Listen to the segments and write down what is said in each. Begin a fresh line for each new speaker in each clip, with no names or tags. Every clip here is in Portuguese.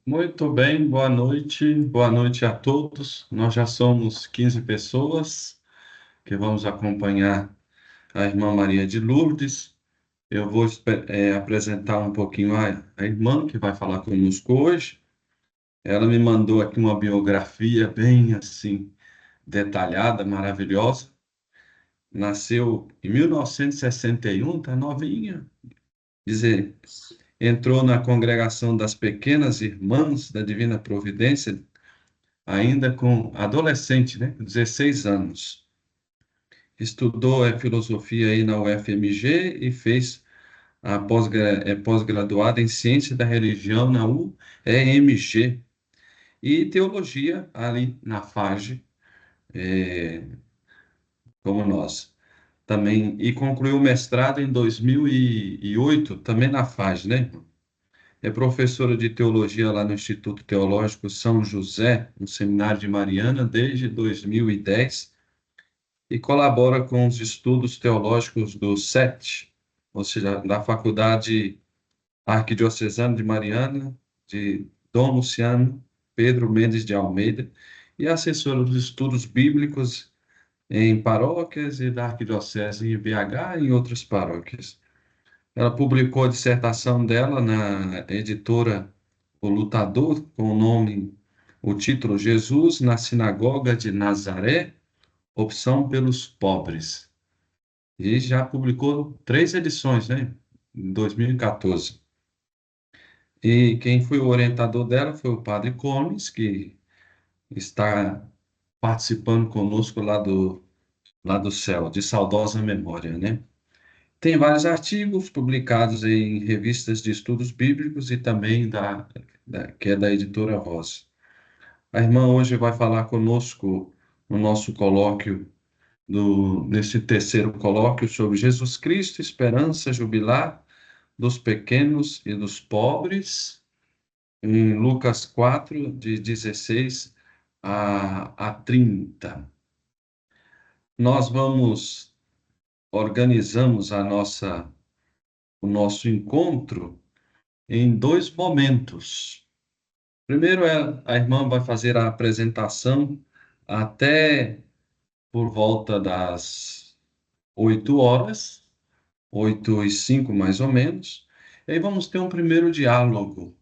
Muito bem, boa noite a todos. Nós já somos 15 pessoas que vamos acompanhar a irmã Maria de Lourdes. Eu vou apresentar um pouquinho a irmã que vai falar conosco hoje. Ela me mandou aqui uma biografia bem assim, detalhada, maravilhosa. Nasceu em 1961, tá novinha. Dizer, entrou na congregação das Pequenas Irmãs da Divina Providência ainda com adolescente, né, 16 anos. Estudou filosofia aí na UFMG e fez a pós-graduada em ciência da religião na UEMG e teologia ali na FAGE, como nós. Também, e concluiu o mestrado em 2008, também na FAGE, né? É professora de teologia lá no Instituto Teológico São José, no Seminário de Mariana, desde 2010 e colabora com os estudos teológicos do SET, ou seja, da Faculdade Arquidiocesana de Mariana, de Dom Luciano Pedro Mendes de Almeida, e é assessora dos estudos bíblicos em paróquias e da Arquidiocese em BH e em outras paróquias. Ela publicou a dissertação dela na editora O Lutador, com o título Jesus na Sinagoga de Nazaré, Opção pelos Pobres. E já publicou 3 edições, né? Em 2014. E quem foi o orientador dela foi o Padre Comes, que está participando conosco lá do céu, de saudosa memória, né? Tem vários artigos publicados em revistas de estudos bíblicos e também que é da editora Rosa. A irmã hoje vai falar conosco no nosso colóquio nesse terceiro colóquio sobre Jesus Cristo, esperança jubilar dos pequenos e dos pobres, em Lucas 4, de 16 a 30. Nós organizamos o nosso encontro em 2 momentos. Primeiro, a irmã vai fazer a apresentação até por volta das 8 horas, 8h05 mais ou menos. E aí vamos ter um primeiro diálogo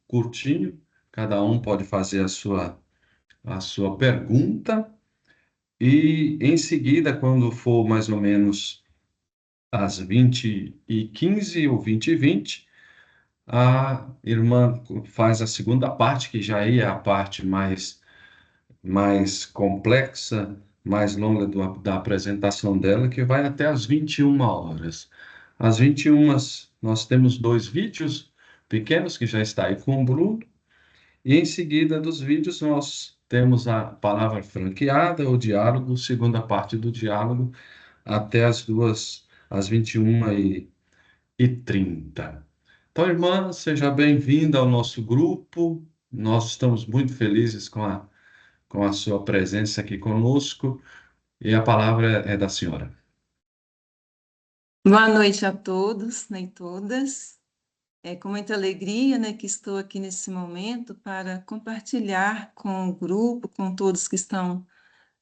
curtinho, cada um pode fazer a sua pergunta, e em seguida, quando for mais ou menos às 20h15 ou 20h20, a irmã faz a segunda parte, que já é a parte mais complexa, mais longa da apresentação dela, que vai até às 21 horas. Às 21 nós temos 2 vídeos pequenos que já está aí com o Bruno, e em seguida dos vídeos nós temos a palavra franqueada, o diálogo, segunda parte do diálogo, até às 21h30. Então, irmã, seja bem-vinda ao nosso grupo. Nós estamos muito felizes com a sua presença aqui conosco, e a palavra é da senhora.
Boa noite a todos, né, e todas. É com muita alegria, né, que estou aqui nesse momento para compartilhar com o grupo, com todos que estão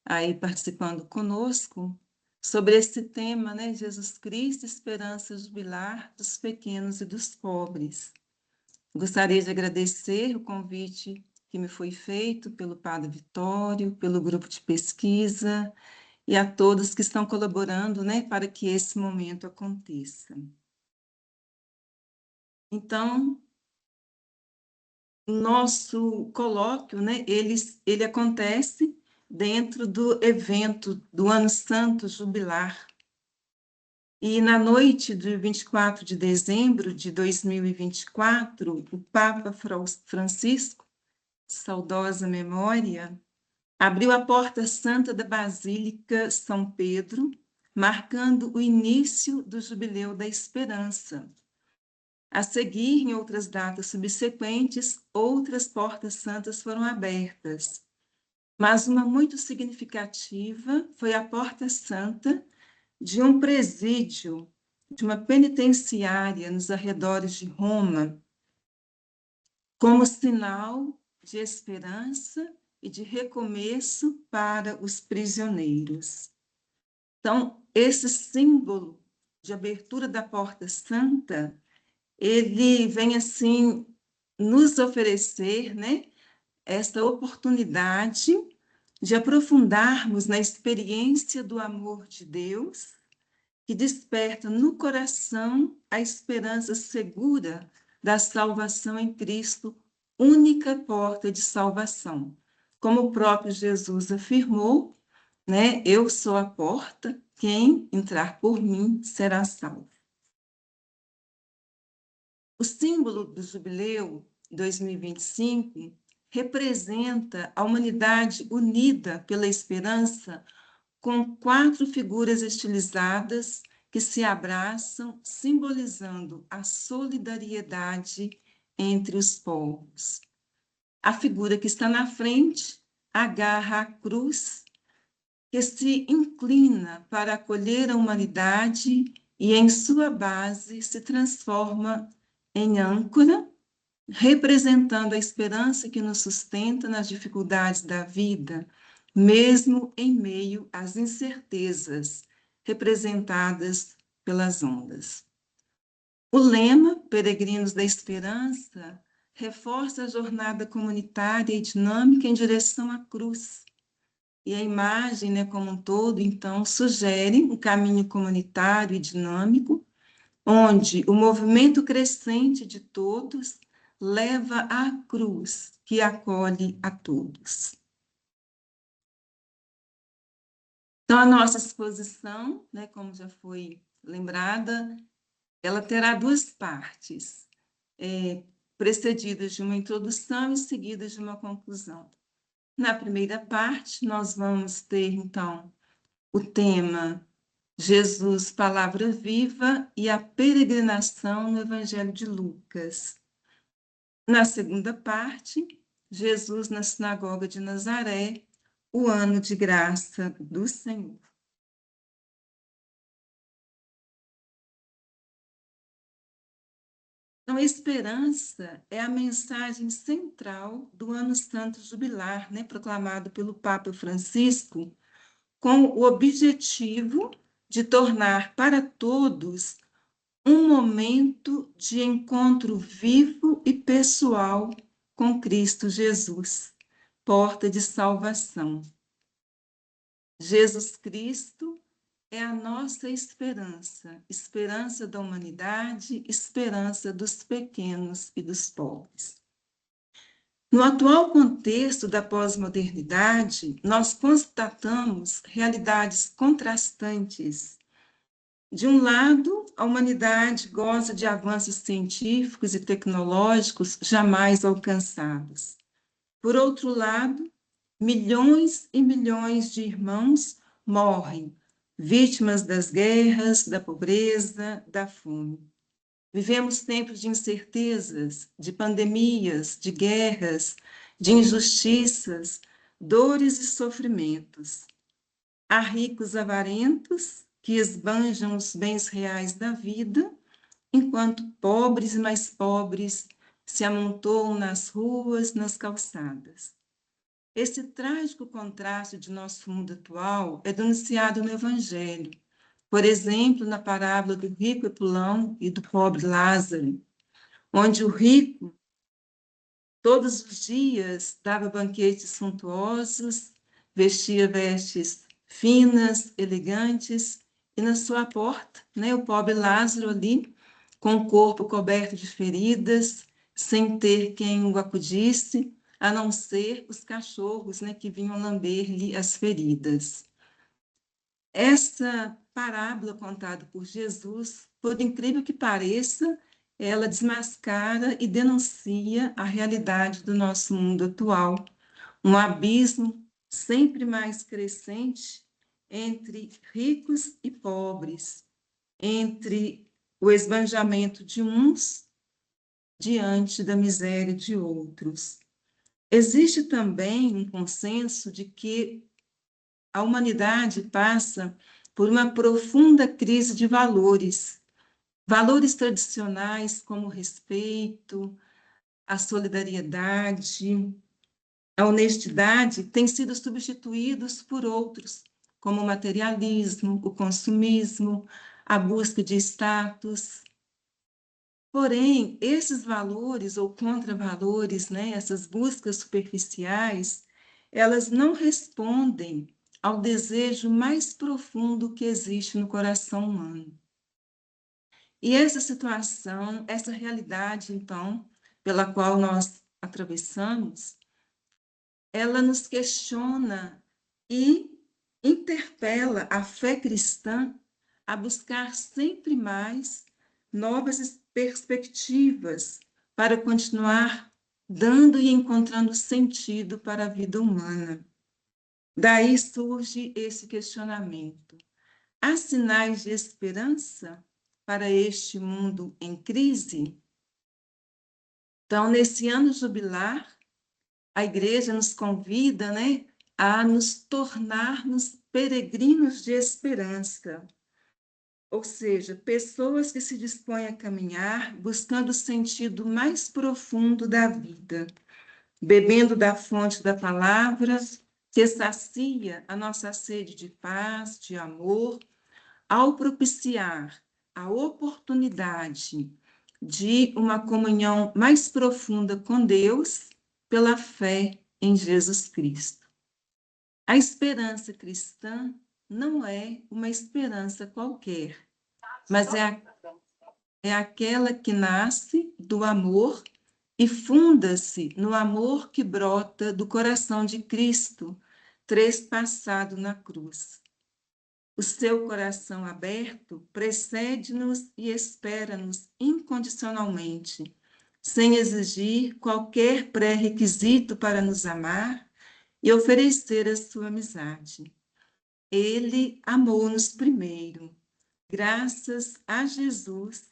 aí participando conosco, sobre esse tema, né, Jesus Cristo, esperança jubilar dos pequenos e dos pobres. Gostaria de agradecer o convite que me foi feito pelo Padre Vitório, pelo grupo de pesquisa, e a todos que estão colaborando, né, para que esse momento aconteça. Então, o nosso colóquio, né, ele acontece dentro do evento do Ano Santo Jubilar. E na noite de 24 de dezembro de 2024, o Papa Francisco, saudosa memória, abriu a porta santa da Basílica São Pedro, marcando o início do Jubileu da Esperança. A seguir, em outras datas subsequentes, outras portas santas foram abertas, mas uma muito significativa foi a porta santa de um presídio, de uma penitenciária nos arredores de Roma, como sinal de esperança e de recomeço para os prisioneiros. Então, esse símbolo de abertura da Porta Santa, ele vem assim nos oferecer, né, esta oportunidade de aprofundarmos na experiência do amor de Deus, que desperta no coração a esperança segura da salvação em Cristo, única porta de salvação. Como o próprio Jesus afirmou, né? Eu sou a porta, quem entrar por mim será salvo. O símbolo do Jubileu 2025 representa a humanidade unida pela esperança com 4 figuras estilizadas que se abraçam, simbolizando a solidariedade entre os povos. A figura que está na frente agarra a cruz, que se inclina para acolher a humanidade e, em sua base, se transforma em âncora, representando a esperança que nos sustenta nas dificuldades da vida, mesmo em meio às incertezas representadas pelas ondas. O lema Peregrinos da Esperança reforça a jornada comunitária e dinâmica em direção à cruz. E a imagem, né, como um todo, então, sugere um caminho comunitário e dinâmico, onde o movimento crescente de todos leva à cruz, que acolhe a todos. Então, a nossa exposição, né, como já foi lembrada, ela terá 2 partes, precedidas de uma introdução e seguidas de uma conclusão. Na primeira parte, nós vamos ter, então, o tema Jesus, Palavra Viva e a peregrinação no Evangelho de Lucas. Na segunda parte, Jesus na Sinagoga de Nazaré, o ano de graça do Senhor. Então, a esperança é a mensagem central do Ano Santo Jubilar, né, proclamado pelo Papa Francisco, com o objetivo de tornar para todos um momento de encontro vivo e pessoal com Cristo Jesus, porta de salvação. Jesus Cristo é a nossa esperança, esperança da humanidade, esperança dos pequenos e dos pobres. No atual contexto da pós-modernidade, nós constatamos realidades contrastantes. De um lado, a humanidade goza de avanços científicos e tecnológicos jamais alcançados. Por outro lado, milhões e milhões de irmãos morrem, vítimas das guerras, da pobreza, da fome. Vivemos tempos de incertezas, de pandemias, de guerras, de injustiças, dores e sofrimentos. Há ricos avarentos que esbanjam os bens reais da vida, enquanto pobres e mais pobres se amontoam nas ruas, nas calçadas. Esse trágico contraste de nosso mundo atual é denunciado no Evangelho, por exemplo, na parábola do rico Epulão e do pobre Lázaro, onde o rico todos os dias dava banquetes suntuosos, vestia vestes finas, elegantes, e na sua porta, né, o pobre Lázaro ali, com o corpo coberto de feridas, sem ter quem o acudisse, a não ser os cachorros, né, que vinham lamber-lhe as feridas. Essa parábola contada por Jesus, por incrível que pareça, ela desmascara e denuncia a realidade do nosso mundo atual, um abismo sempre mais crescente entre ricos e pobres, entre o esbanjamento de uns diante da miséria de outros. Existe também um consenso de que a humanidade passa por uma profunda crise de valores, valores tradicionais como o respeito, a solidariedade, a honestidade têm sido substituídos por outros, como o materialismo, o consumismo, a busca de status. Porém, esses valores ou contravalores, né, essas buscas superficiais, elas não respondem ao desejo mais profundo que existe no coração humano. E essa situação, essa realidade, então, pela qual nós atravessamos, ela nos questiona e interpela a fé cristã a buscar sempre mais novas perspectivas para continuar dando e encontrando sentido para a vida humana. Daí surge esse questionamento. Há sinais de esperança para este mundo em crise? Então, nesse ano jubilar, a igreja nos convida, né, a nos tornarmos peregrinos de esperança, ou seja, pessoas que se dispõem a caminhar buscando o sentido mais profundo da vida, bebendo da fonte da palavra que sacia a nossa sede de paz, de amor, ao propiciar a oportunidade de uma comunhão mais profunda com Deus pela fé em Jesus Cristo. A esperança cristã não é uma esperança qualquer, mas é aquela que nasce do amor e funda-se no amor que brota do coração de Cristo, trespassado na cruz. O seu coração aberto precede-nos e espera-nos incondicionalmente, sem exigir qualquer pré-requisito para nos amar e oferecer a sua amizade. Ele amou-nos primeiro. Graças a Jesus,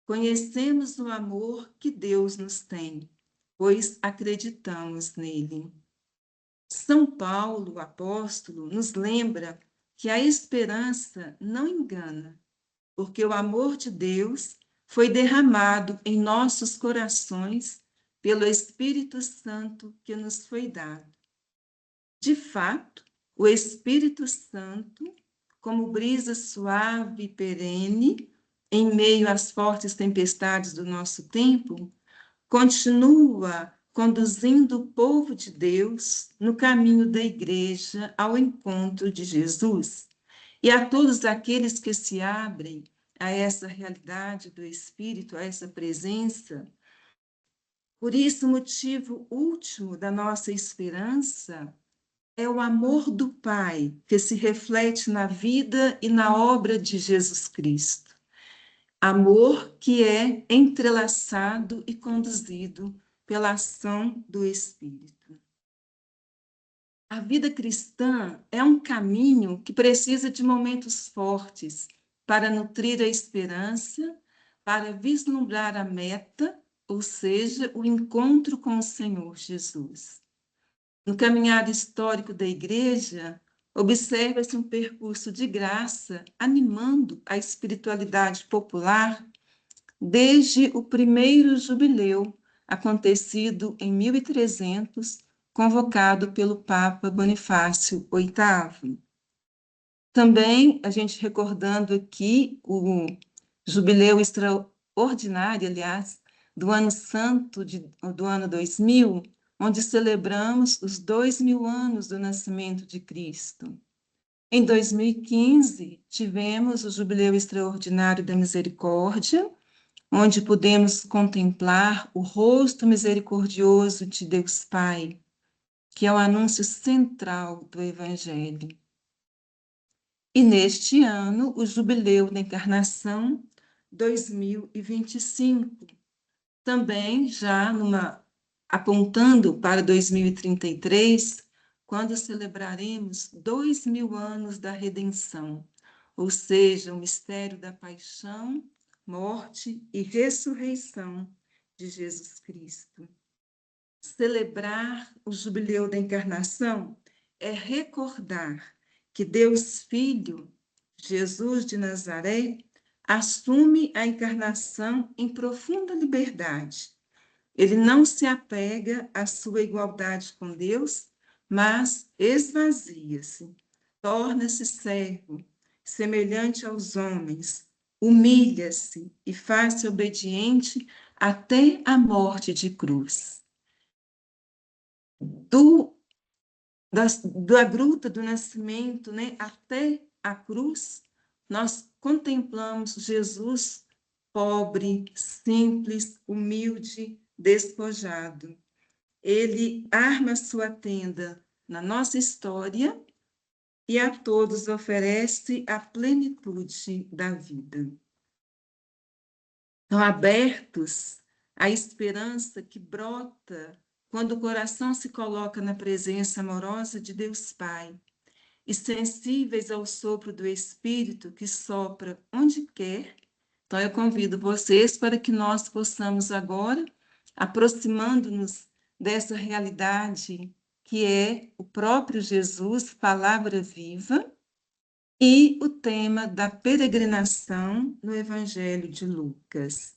conhecemos o amor que Deus nos tem, pois acreditamos nele. São Paulo, o apóstolo, nos lembra que a esperança não engana, porque o amor de Deus foi derramado em nossos corações pelo Espírito Santo que nos foi dado. De fato, o Espírito Santo, como brisa suave e perene, em meio às fortes tempestades do nosso tempo, continua conduzindo o povo de Deus no caminho da igreja ao encontro de Jesus. E a todos aqueles que se abrem a essa realidade do Espírito, a essa presença, por isso, o motivo último da nossa esperança é o amor do Pai que se reflete na vida e na obra de Jesus Cristo. Amor que é entrelaçado e conduzido pela ação do Espírito. A vida cristã é um caminho que precisa de momentos fortes para nutrir a esperança, para vislumbrar a meta, ou seja, o encontro com o Senhor Jesus. No caminhar histórico da Igreja, observa-se um percurso de graça animando a espiritualidade popular desde o primeiro jubileu, acontecido em 1300, convocado pelo Papa Bonifácio VIII. Também, a gente recordando aqui o jubileu extraordinário, aliás, do ano santo do ano 2000, onde celebramos os 2000 anos do nascimento de Cristo. Em 2015, tivemos o Jubileu Extraordinário da Misericórdia, onde pudemos contemplar o rosto misericordioso de Deus Pai, que é o anúncio central do Evangelho. E neste ano, o Jubileu da Encarnação 2025, também já apontando para 2033, quando celebraremos 2000 anos da redenção, ou seja, o mistério da paixão, morte e ressurreição de Jesus Cristo. Celebrar o jubileu da encarnação é recordar que Deus Filho, Jesus de Nazaré, assume a encarnação em profunda liberdade Ele não se apega à sua igualdade com Deus, mas esvazia-se, torna-se servo, semelhante aos homens, humilha-se e faz-se obediente até a morte de cruz. Da gruta do nascimento, né, até a cruz, nós contemplamos Jesus pobre, simples, humilde, despojado. Ele arma sua tenda na nossa história e a todos oferece a plenitude da vida. Então, abertos à esperança que brota quando o coração se coloca na presença amorosa de Deus Pai, e sensíveis ao sopro do Espírito que sopra onde quer. Então, eu convido vocês para que nós possamos agora, aproximando-nos dessa realidade que é o próprio Jesus, palavra viva, e o tema da peregrinação no Evangelho de Lucas.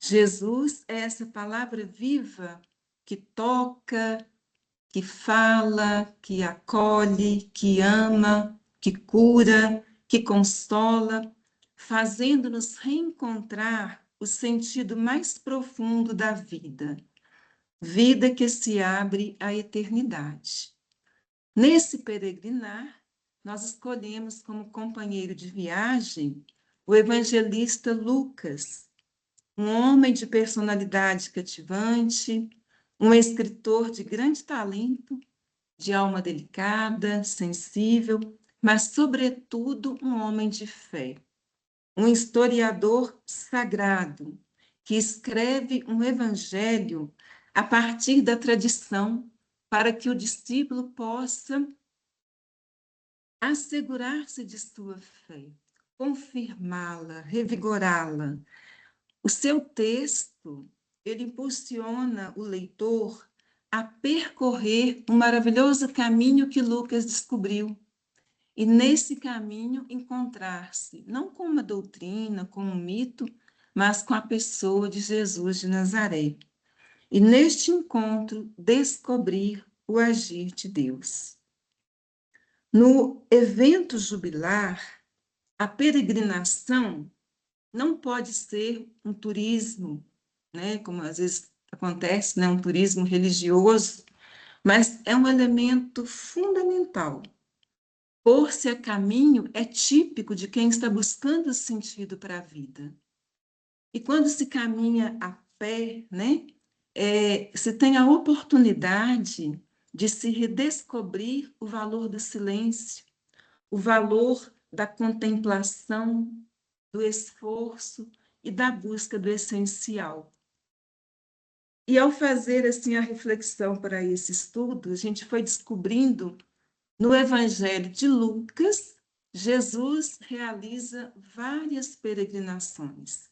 Jesus é essa palavra viva que toca, que fala, que acolhe, que ama, que cura, que consola, fazendo-nos reencontrar o sentido mais profundo da vida, vida que se abre à eternidade. Nesse peregrinar, nós escolhemos como companheiro de viagem o evangelista Lucas, um homem de personalidade cativante, um escritor de grande talento, de alma delicada, sensível, mas, sobretudo, um homem de fé, um historiador sagrado, que escreve um evangelho a partir da tradição, para que o discípulo possa assegurar-se de sua fé, confirmá-la, revigorá-la. O seu texto, ele impulsiona o leitor a percorrer um maravilhoso caminho que Lucas descobriu. E nesse caminho encontrar-se, não com uma doutrina, com um mito, mas com a pessoa de Jesus de Nazaré. E neste encontro descobrir o agir de Deus. No evento jubilar, a peregrinação não pode ser um turismo, né, como às vezes acontece, né, um turismo religioso, mas é um elemento fundamental. Pôr-se a caminho é típico de quem está buscando sentido para a vida. E quando se caminha a pé, né, se tem a oportunidade de se redescobrir o valor do silêncio, o valor da contemplação, do esforço e da busca do essencial. E ao fazer assim a reflexão para esse estudo, a gente foi descobrindo no Evangelho de Lucas, Jesus realiza várias peregrinações.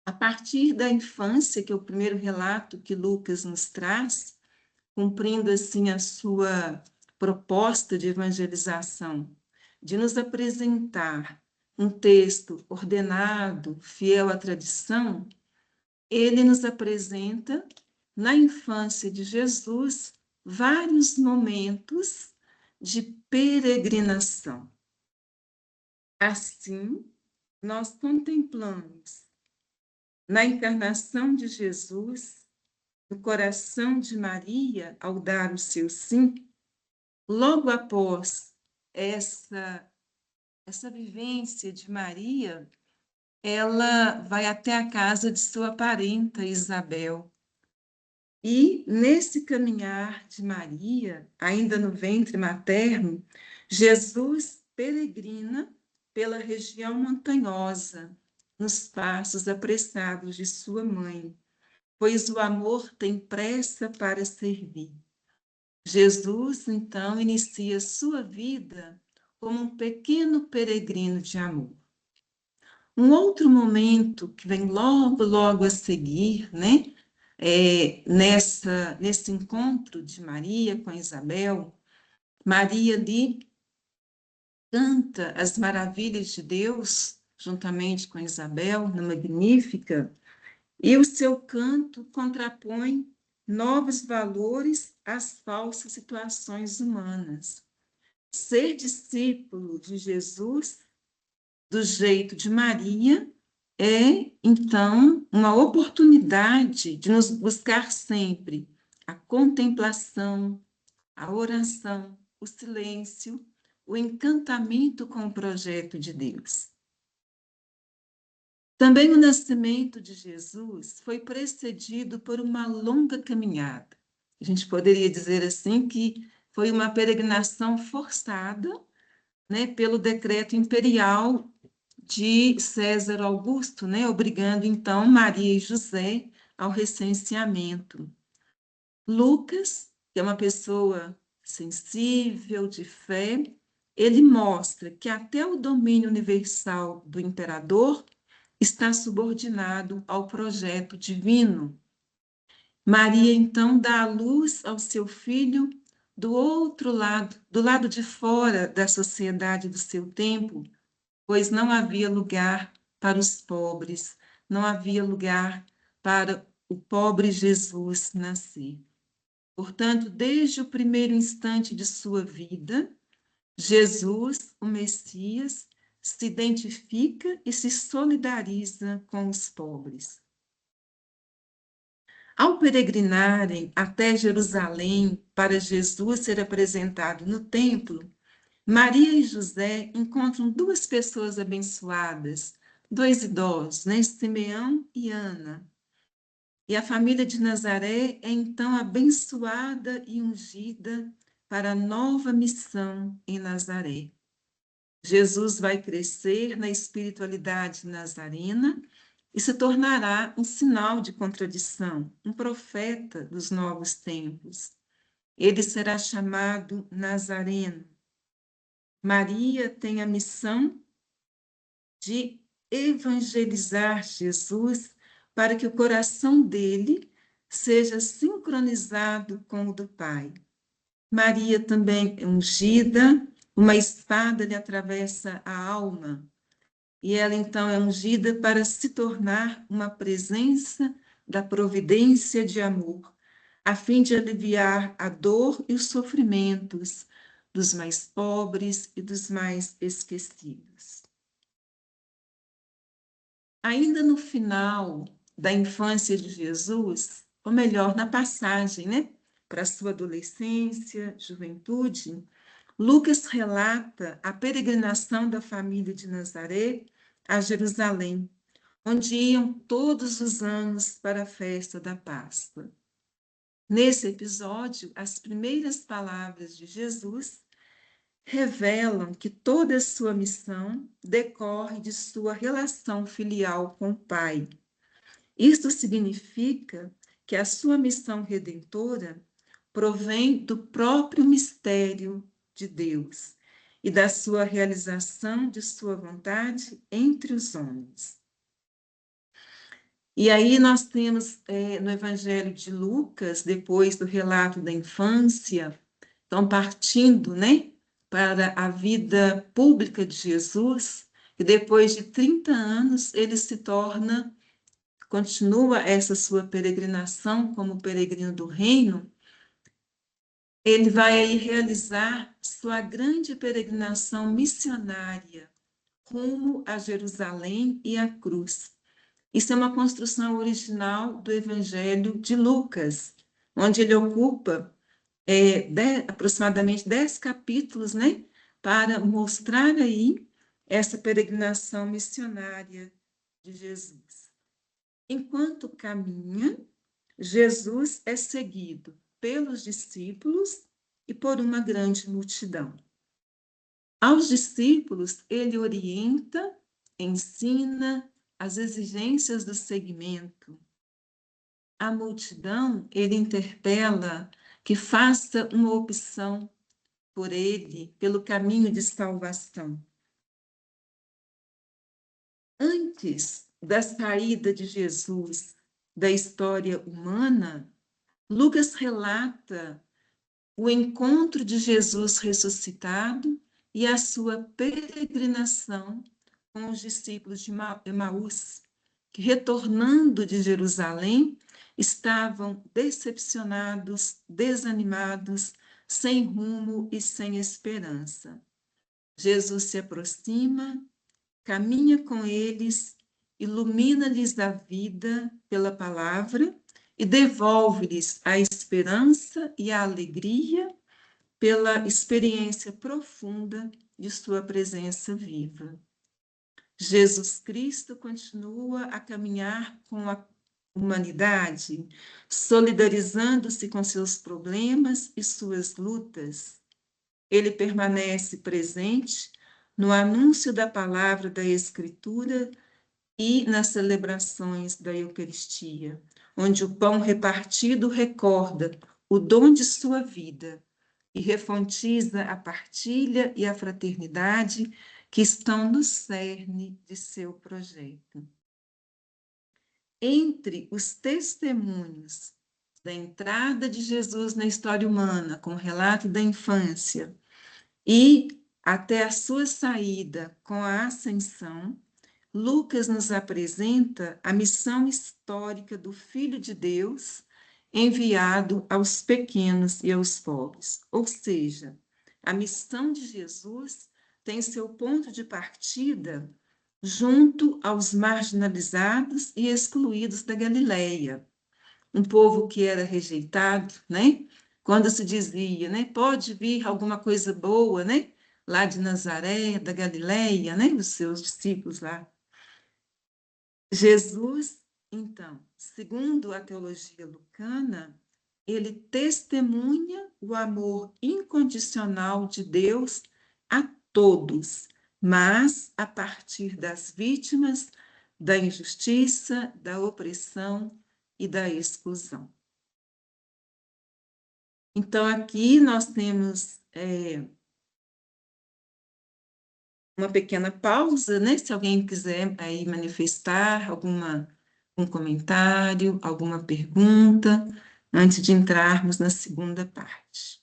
A partir da infância, que é o primeiro relato que Lucas nos traz, cumprindo assim a sua proposta de evangelização, de nos apresentar um texto ordenado, fiel à tradição, ele nos apresenta, na infância de Jesus, vários momentos de peregrinação. Assim, nós contemplamos na encarnação de Jesus, no coração de Maria, ao dar o seu sim, logo após essa vivência de Maria, ela vai até a casa de sua parenta Isabel. E nesse caminhar de Maria, ainda no ventre materno, Jesus peregrina pela região montanhosa, nos passos apressados de sua mãe, pois o amor tem pressa para servir. Jesus, então, inicia sua vida como um pequeno peregrino de amor. Um outro momento que vem logo a seguir, né? Nesse encontro de Maria com Isabel, Maria ali canta as maravilhas de Deus, juntamente com Isabel, na Magnífica, E o seu canto contrapõe novos valores às falsas situações humanas. Ser discípulo de Jesus, do jeito de Maria, é, então, uma oportunidade de nos buscar sempre a contemplação, a oração, o silêncio, o encantamento com o projeto de Deus. Também o nascimento de Jesus foi precedido por uma longa caminhada. A gente poderia dizer assim que foi uma peregrinação forçada, né, pelo decreto imperial de César Augusto, né, obrigando então Maria e José ao recenseamento. Lucas, que é uma pessoa sensível, de fé, ele mostra que até o domínio universal do imperador está subordinado ao projeto divino. Maria, então, dá a luz ao seu filho do outro lado, do lado de fora da sociedade do seu tempo, pois não havia lugar para os pobres, não havia lugar para o pobre Jesus nascer. Portanto, desde o primeiro instante de sua vida, Jesus, o Messias, se identifica e se solidariza com os pobres. Ao peregrinarem até Jerusalém para Jesus ser apresentado no templo, Maria e José encontram duas pessoas abençoadas, dois idosos, né? Simeão e Ana. E a família de Nazaré é então abençoada e ungida para a nova missão em Nazaré. Jesus vai crescer na espiritualidade nazarena e se tornará um sinal de contradição, um profeta dos novos tempos. Ele será chamado Nazareno. Maria tem a missão de evangelizar Jesus para que o coração dele seja sincronizado com o do Pai. Maria também é ungida, uma espada lhe atravessa a alma, e ela então é ungida para se tornar uma presença da providência de amor, a fim de aliviar a dor e os sofrimentos dos mais pobres e dos mais esquecidos. Ainda no final da infância de Jesus, ou melhor, na passagem, né, para a sua adolescência, juventude, Lucas relata a peregrinação da família de Nazaré a Jerusalém, onde iam todos os anos para a festa da Páscoa. Nesse episódio, as primeiras palavras de Jesus revelam que toda a sua missão decorre de sua relação filial com o Pai. Isto significa que a sua missão redentora provém do próprio mistério de Deus e da sua realização de sua vontade entre os homens. E aí nós temos no Evangelho de Lucas, depois do relato da infância, então partindo, né, para a vida pública de Jesus, e depois de 30 anos ele se torna, continua essa sua peregrinação como peregrino do reino. Ele vai aí realizar sua grande peregrinação missionária rumo a Jerusalém e a cruz. Isso é uma construção original do Evangelho de Lucas, onde ele ocupa aproximadamente 10 capítulos, né, para mostrar aí essa peregrinação missionária de Jesus. Enquanto caminha, Jesus é seguido pelos discípulos e por uma grande multidão. Aos discípulos, ele orienta, ensina as exigências do segmento. A multidão, ele interpela que faça uma opção por ele, pelo caminho de salvação. Antes da saída de Jesus da história humana, Lucas relata o encontro de Jesus ressuscitado e a sua peregrinação com os discípulos de Emaús, que, retornando de Jerusalém, estavam decepcionados, desanimados, sem rumo e sem esperança. Jesus se aproxima, caminha com eles, ilumina-lhes a vida pela palavra e devolve-lhes a esperança e a alegria pela experiência profunda de sua presença viva. Jesus Cristo continua a caminhar com a humanidade, solidarizando-se com seus problemas e suas lutas. Ele permanece presente no anúncio da palavra da Escritura e nas celebrações da Eucaristia, onde o pão repartido recorda o dom de sua vida e refontiza a partilha e a fraternidade que estão no cerne de seu projeto. Entre os testemunhos da entrada de Jesus na história humana, com o relato da infância, e até a sua saída com a ascensão, Lucas nos apresenta a missão histórica do Filho de Deus enviado aos pequenos e aos pobres. Ou seja, a missão de Jesus tem seu ponto de partida junto aos marginalizados e excluídos da Galileia, um povo que era rejeitado, né? Quando se dizia, né, pode vir alguma coisa boa, né? Lá de Nazaré, da Galileia, né? Os seus discípulos lá. Jesus, então, segundo a teologia lucana, ele testemunha o amor incondicional de Deus a todos, mas a partir das vítimas da injustiça, da opressão e da exclusão. Então, aqui nós temos uma pequena pausa, né? Se alguém quiser aí manifestar um comentário, alguma pergunta, antes de entrarmos na segunda parte.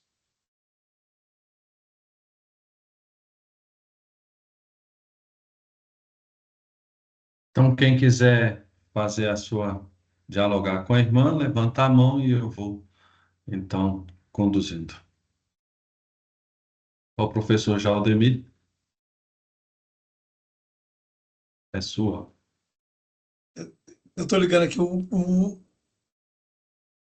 Então, quem quiser fazer dialogar com a irmã, levanta a mão e eu vou, então, conduzindo. O professor Jaldemir, é sua.
Eu estou ligando aqui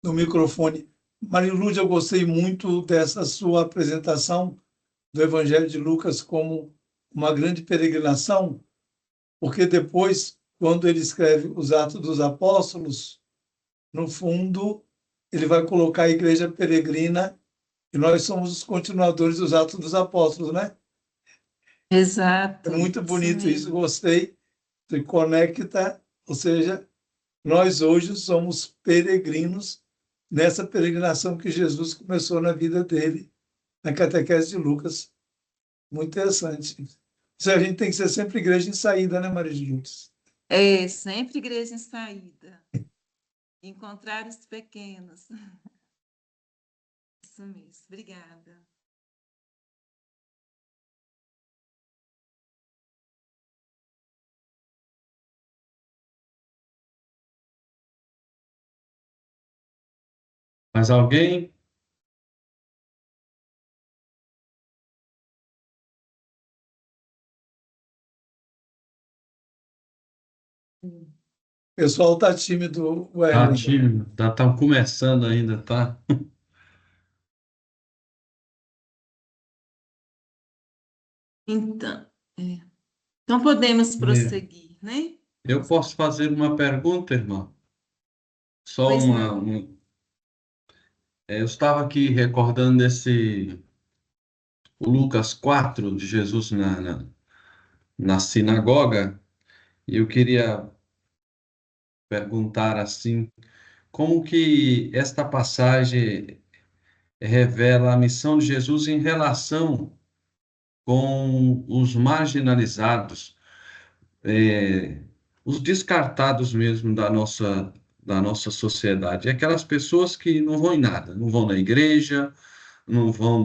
no microfone. Marilúdia, eu gostei muito dessa sua apresentação do Evangelho de Lucas como uma grande peregrinação, porque depois, quando ele escreve os Atos dos Apóstolos, no fundo, ele vai colocar a igreja peregrina e nós somos os continuadores dos Atos dos Apóstolos, né?
Exato.
É muito bonito isso, gostei. Se conecta, ou seja, nós hoje somos peregrinos nessa peregrinação que Jesus começou na vida dele, na catequese de Lucas. Muito interessante. Isso a gente tem que ser sempre igreja em saída, né, Maria de Lourdes?
É, sempre igreja em saída. Encontrar os pequenos. Isso mesmo. Obrigada.
Mais alguém?
O pessoal está tímido,
Tá
Wesley.
tímido, tá começando ainda, tá?
Então, então podemos prosseguir, né?
Eu posso fazer uma pergunta, irmã? Só
Pois não.
eu estava aqui recordando o Lucas 4 de Jesus na sinagoga, e eu queria perguntar assim, como que esta passagem revela a missão de Jesus em relação com os marginalizados, eh, os descartados mesmo da nossa sociedade, aquelas pessoas que não vão em nada, não vão na igreja, não vão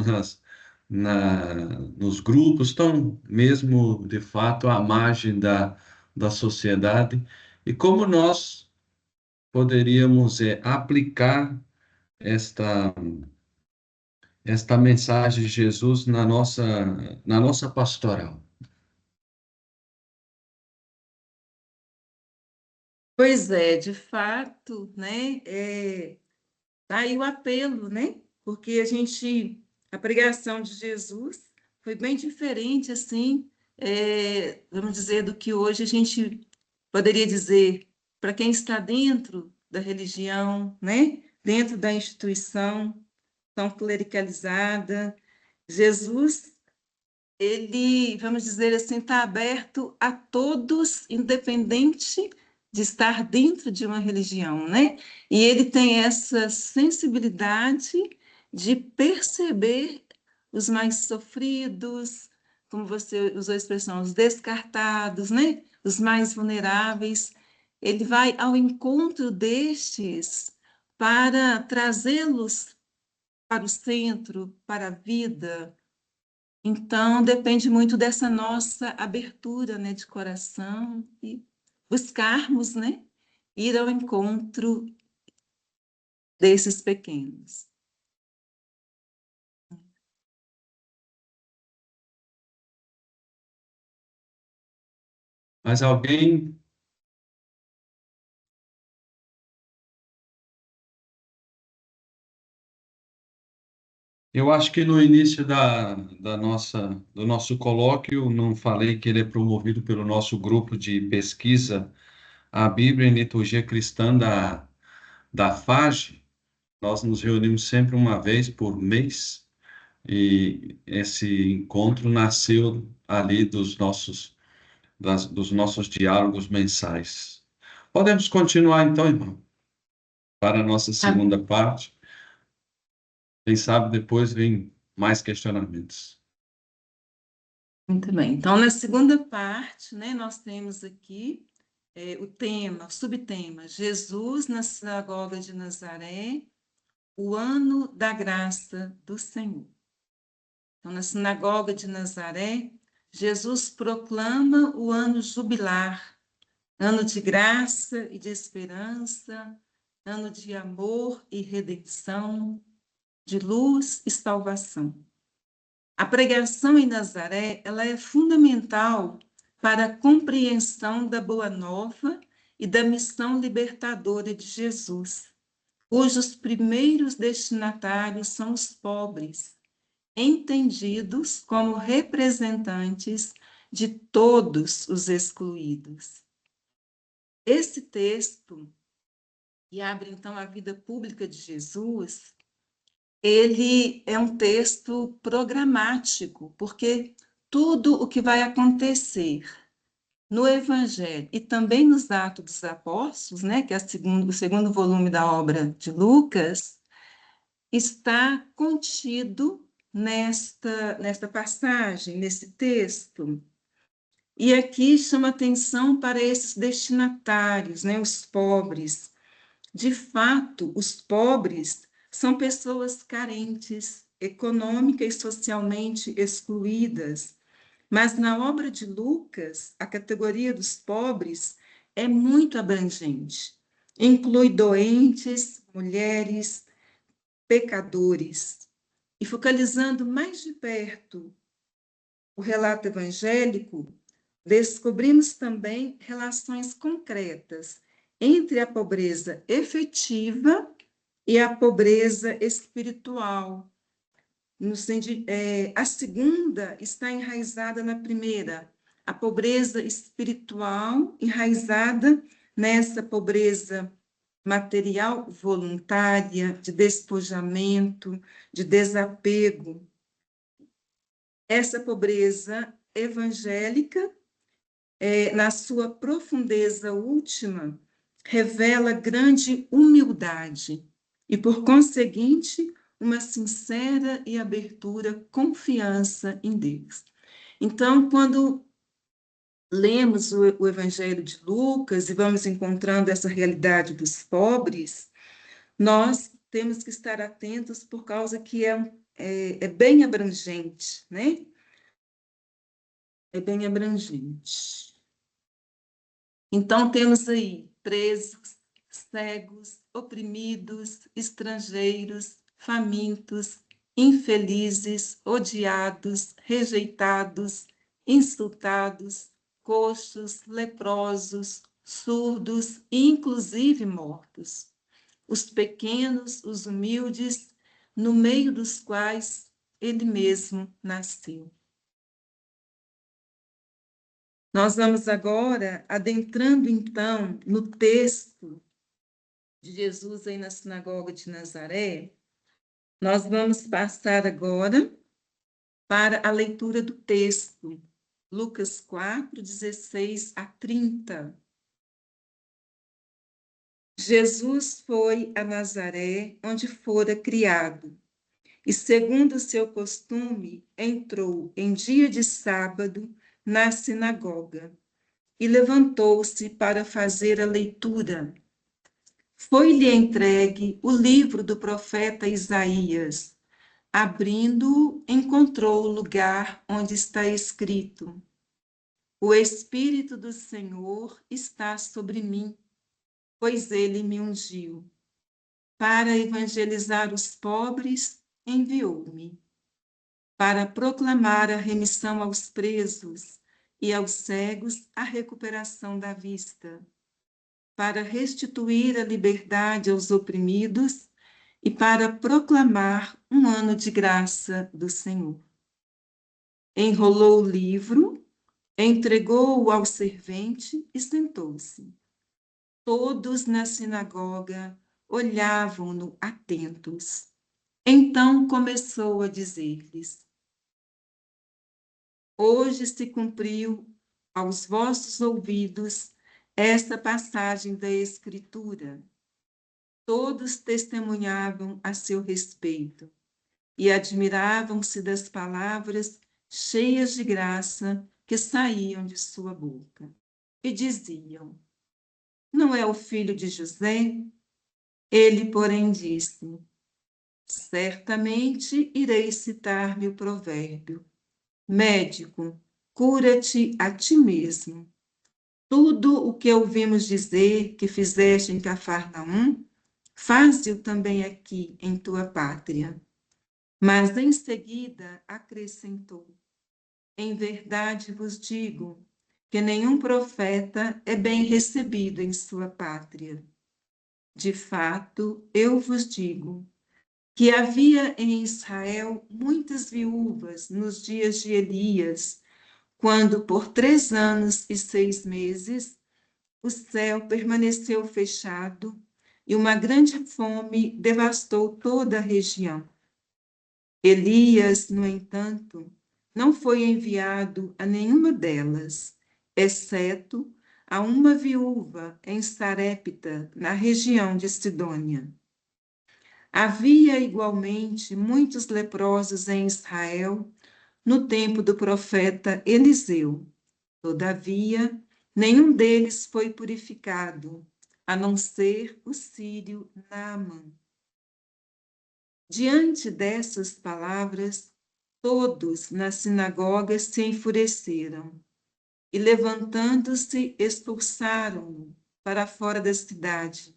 nos grupos, estão mesmo, de fato, à margem da sociedade. E como nós poderíamos aplicar esta, esta mensagem de Jesus na nossa pastoral?
Pois é, de fato, né? Tá aí o apelo, né? Porque a pregação de Jesus foi bem diferente, assim, vamos dizer, do que hoje a gente poderia dizer para quem está dentro da religião, né? Dentro da instituição tão clericalizada. Jesus, ele, vamos dizer assim, está aberto a todos, independente de estar dentro de uma religião, né? E ele tem essa sensibilidade de perceber os mais sofridos, como você usou a expressão, os descartados, né? Os mais vulneráveis. Ele vai ao encontro destes para trazê-los para o centro, para a vida. Então, depende muito dessa nossa abertura, né, de coração e buscarmos, né, ir ao encontro desses pequenos.
Mas alguém, eu acho que no início do nosso colóquio, não falei que ele é promovido pelo nosso grupo de pesquisa, a Bíblia em Liturgia Cristã da FAGE. Nós nos reunimos sempre uma vez por mês e esse encontro nasceu ali dos nossos diálogos mensais. Podemos continuar então, irmão, para a nossa
Ah,
segunda parte. Quem sabe depois vem mais questionamentos.
muito bem. Então, na segunda parte, né, nós temos aqui o subtema, Jesus na sinagoga de Nazaré, o ano da graça do Senhor. Então, na sinagoga de Nazaré, Jesus proclama o ano jubilar, ano de graça e de esperança, ano de amor e redenção, de luz e salvação. A pregação em Nazaré, ela é fundamental para a compreensão da boa nova e da missão libertadora de Jesus, cujos primeiros destinatários são os pobres, entendidos como representantes de todos os excluídos. Esse texto, que abre então a vida pública de Jesus, ele é um texto programático, porque tudo o que vai acontecer no Evangelho e também nos Atos dos Apóstolos, né, que é o segundo volume da obra de Lucas, está contido nesta passagem, nesse texto. E aqui chama atenção para esses destinatários, né, os pobres. De fato, os pobres são pessoas carentes, econômica e socialmente excluídas. Mas na obra de Lucas, a categoria dos pobres é muito abrangente. Inclui doentes, mulheres, pecadores. E focalizando mais de perto o relato evangélico, descobrimos também relações concretas entre a pobreza efetiva e a pobreza espiritual. A segunda está enraizada na primeira, a pobreza espiritual enraizada nessa pobreza material voluntária, de despojamento, de desapego. Essa pobreza evangélica, na sua profundeza última, revela grande humildade e, por conseguinte, uma sincera e abertura, confiança em Deus. Então, quando lemos o Evangelho de Lucas e vamos encontrando essa realidade dos pobres, nós temos que estar atentos por causa que é bem abrangente, né? É bem abrangente. Então, temos aí presos, cegos, oprimidos, estrangeiros, famintos, infelizes, odiados, rejeitados, insultados, coxos, leprosos, surdos e inclusive mortos. Os pequenos, os humildes, no meio dos quais ele mesmo nasceu. Nós vamos agora adentrando, então, no texto de Jesus aí na sinagoga de Nazaré. Nós vamos passar agora para a leitura do texto, Lucas 4, 16 a 30. Jesus foi a Nazaré, onde fora criado, e, segundo o seu costume, entrou em dia de sábado na sinagoga e levantou-se para fazer a leitura. Foi-lhe entregue o livro do profeta Isaías. Abrindo-o, encontrou o lugar onde está escrito: O Espírito do Senhor está sobre mim, pois ele me ungiu. Para evangelizar os pobres, enviou-me. Para proclamar a remissão aos presos e aos cegos a recuperação da vista. Para restituir a liberdade aos oprimidos e para proclamar um ano de graça do Senhor. Enrolou o livro, entregou-o ao servente e sentou-se. Todos na sinagoga olhavam-no atentos. Então começou a dizer-lhes: Hoje se cumpriu aos vossos ouvidos esta passagem da Escritura. Todos testemunhavam a seu respeito e admiravam-se das palavras cheias de graça que saíam de sua boca. E diziam: Não é o filho de José? Ele, porém, disse: Certamente irei citar-me o provérbio: Médico, cura-te a ti mesmo. Tudo o que ouvimos dizer que fizeste em Cafarnaum, faze-o também aqui em tua pátria. Mas em seguida acrescentou: Em verdade vos digo que nenhum profeta é bem recebido em sua pátria. De fato, eu vos digo que havia em Israel muitas viúvas nos dias de Elias, quando por 3 anos e 6 meses o céu permaneceu fechado e uma grande fome devastou toda a região. Elias, no entanto, não foi enviado a nenhuma delas, exceto a uma viúva em Sarepta, na região de Sidônia. Havia igualmente muitos leprosos em Israel no tempo do profeta Eliseu. Todavia, nenhum deles foi purificado, a não ser o sírio Naamã. Diante dessas palavras, todos na sinagoga se enfureceram e, levantando-se, expulsaram-no para fora da cidade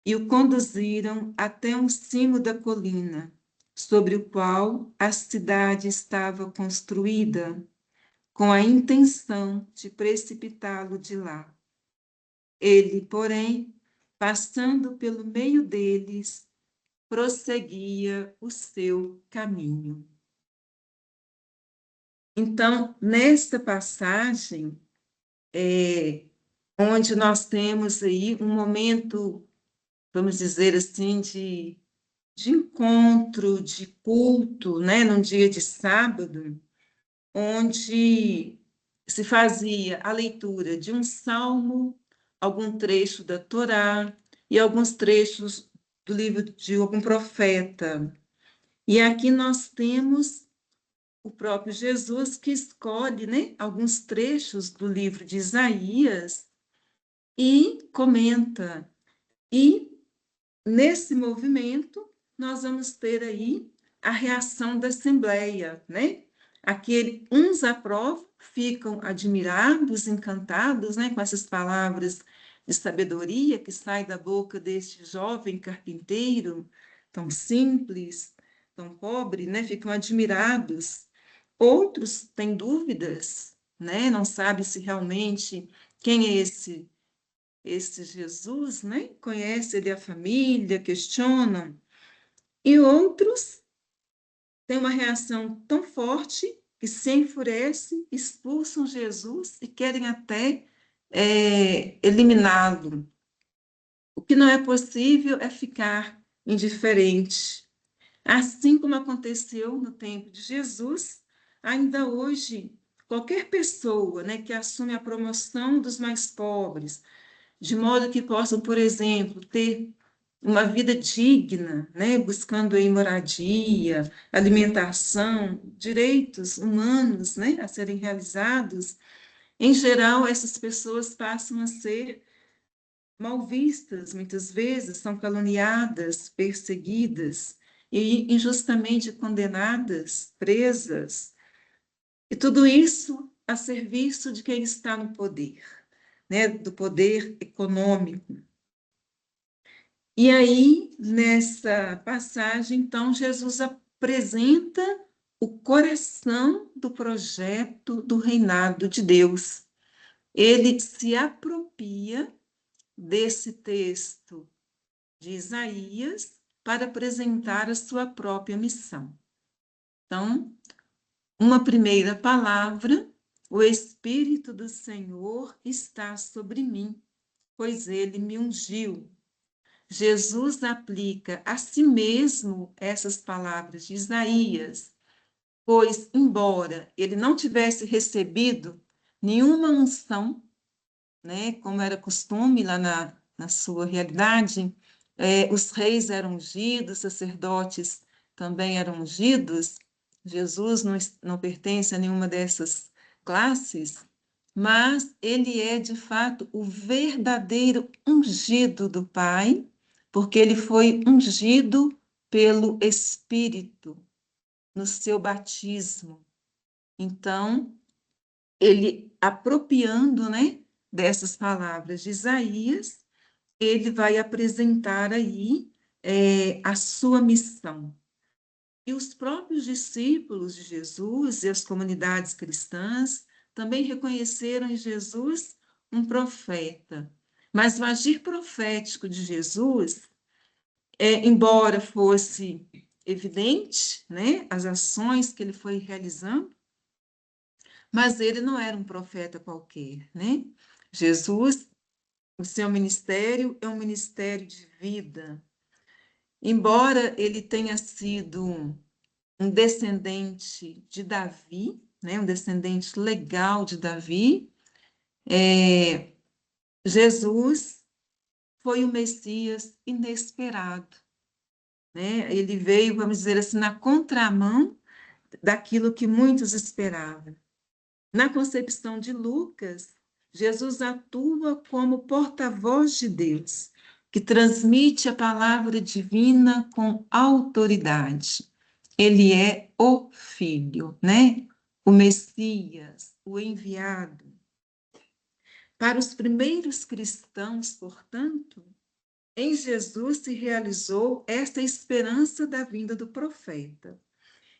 e o conduziram até um cimo da colina, sobre o qual a cidade estava construída, com a intenção de precipitá-lo de lá. Ele, porém, passando pelo meio deles, prosseguia o seu caminho. Então, nesta passagem, onde nós temos aí um momento, vamos dizer assim, de encontro, de culto, né, num dia de sábado, onde se fazia a leitura de um salmo, algum trecho da Torá e alguns trechos do livro de algum profeta. E aqui nós temos o próprio Jesus que escolhe, né, alguns trechos do livro de Isaías e comenta. E nesse movimento nós vamos ter aí a reação da Assembleia, né? Uns aprovam, ficam admirados, encantados, né, com essas palavras de sabedoria que saem da boca deste jovem carpinteiro, tão simples, tão pobre, né, ficam admirados. Outros têm dúvidas, né, não sabem se realmente quem é esse Jesus, né? Conhece ele a família, questionam. E outros têm uma reação tão forte que se enfurece, expulsam Jesus e querem até eliminá-lo. O que não é possível é ficar indiferente. Assim como aconteceu no tempo de Jesus, ainda hoje, qualquer pessoa, né, que assume a promoção dos mais pobres, de modo que possam, por exemplo, ter uma vida digna, né, buscando aí moradia, alimentação, direitos humanos, né, a serem realizados, em geral, essas pessoas passam a ser mal vistas, muitas vezes são caluniadas, perseguidas e injustamente condenadas, presas, e tudo isso a serviço de quem está no poder, né, do poder econômico. E aí, nessa passagem, então, Jesus apresenta o coração do projeto do reinado de Deus. Ele se apropria desse texto de Isaías para apresentar a sua própria missão. Então, uma primeira palavra: o Espírito do Senhor está sobre mim, pois ele me ungiu. Jesus aplica a si mesmo essas palavras de Isaías, pois, embora ele não tivesse recebido nenhuma unção, né, como era costume lá na sua realidade, os reis eram ungidos, sacerdotes também eram ungidos. Jesus não pertence a nenhuma dessas classes, mas ele é, de fato, o verdadeiro ungido do Pai, porque ele foi ungido pelo Espírito no seu batismo. Então, ele apropriando, né, dessas palavras de Isaías, ele vai apresentar aí a sua missão. E os próprios discípulos de Jesus e as comunidades cristãs também reconheceram em Jesus um profeta. Mas o agir profético de Jesus, embora fosse evidente, né, as ações que ele foi realizando, mas ele não era um profeta qualquer, né? Jesus, o seu ministério é um ministério de vida. Embora ele tenha sido um descendente de Davi, né, um descendente legal de Davi, Jesus foi o Messias inesperado, né? Ele veio, vamos dizer assim, na contramão daquilo que muitos esperavam. Na concepção de Lucas, Jesus atua como porta-voz de Deus, que transmite a palavra divina com autoridade. Ele é o Filho, né? O Messias, o enviado. Para os primeiros cristãos, portanto, em Jesus se realizou esta esperança da vinda do profeta.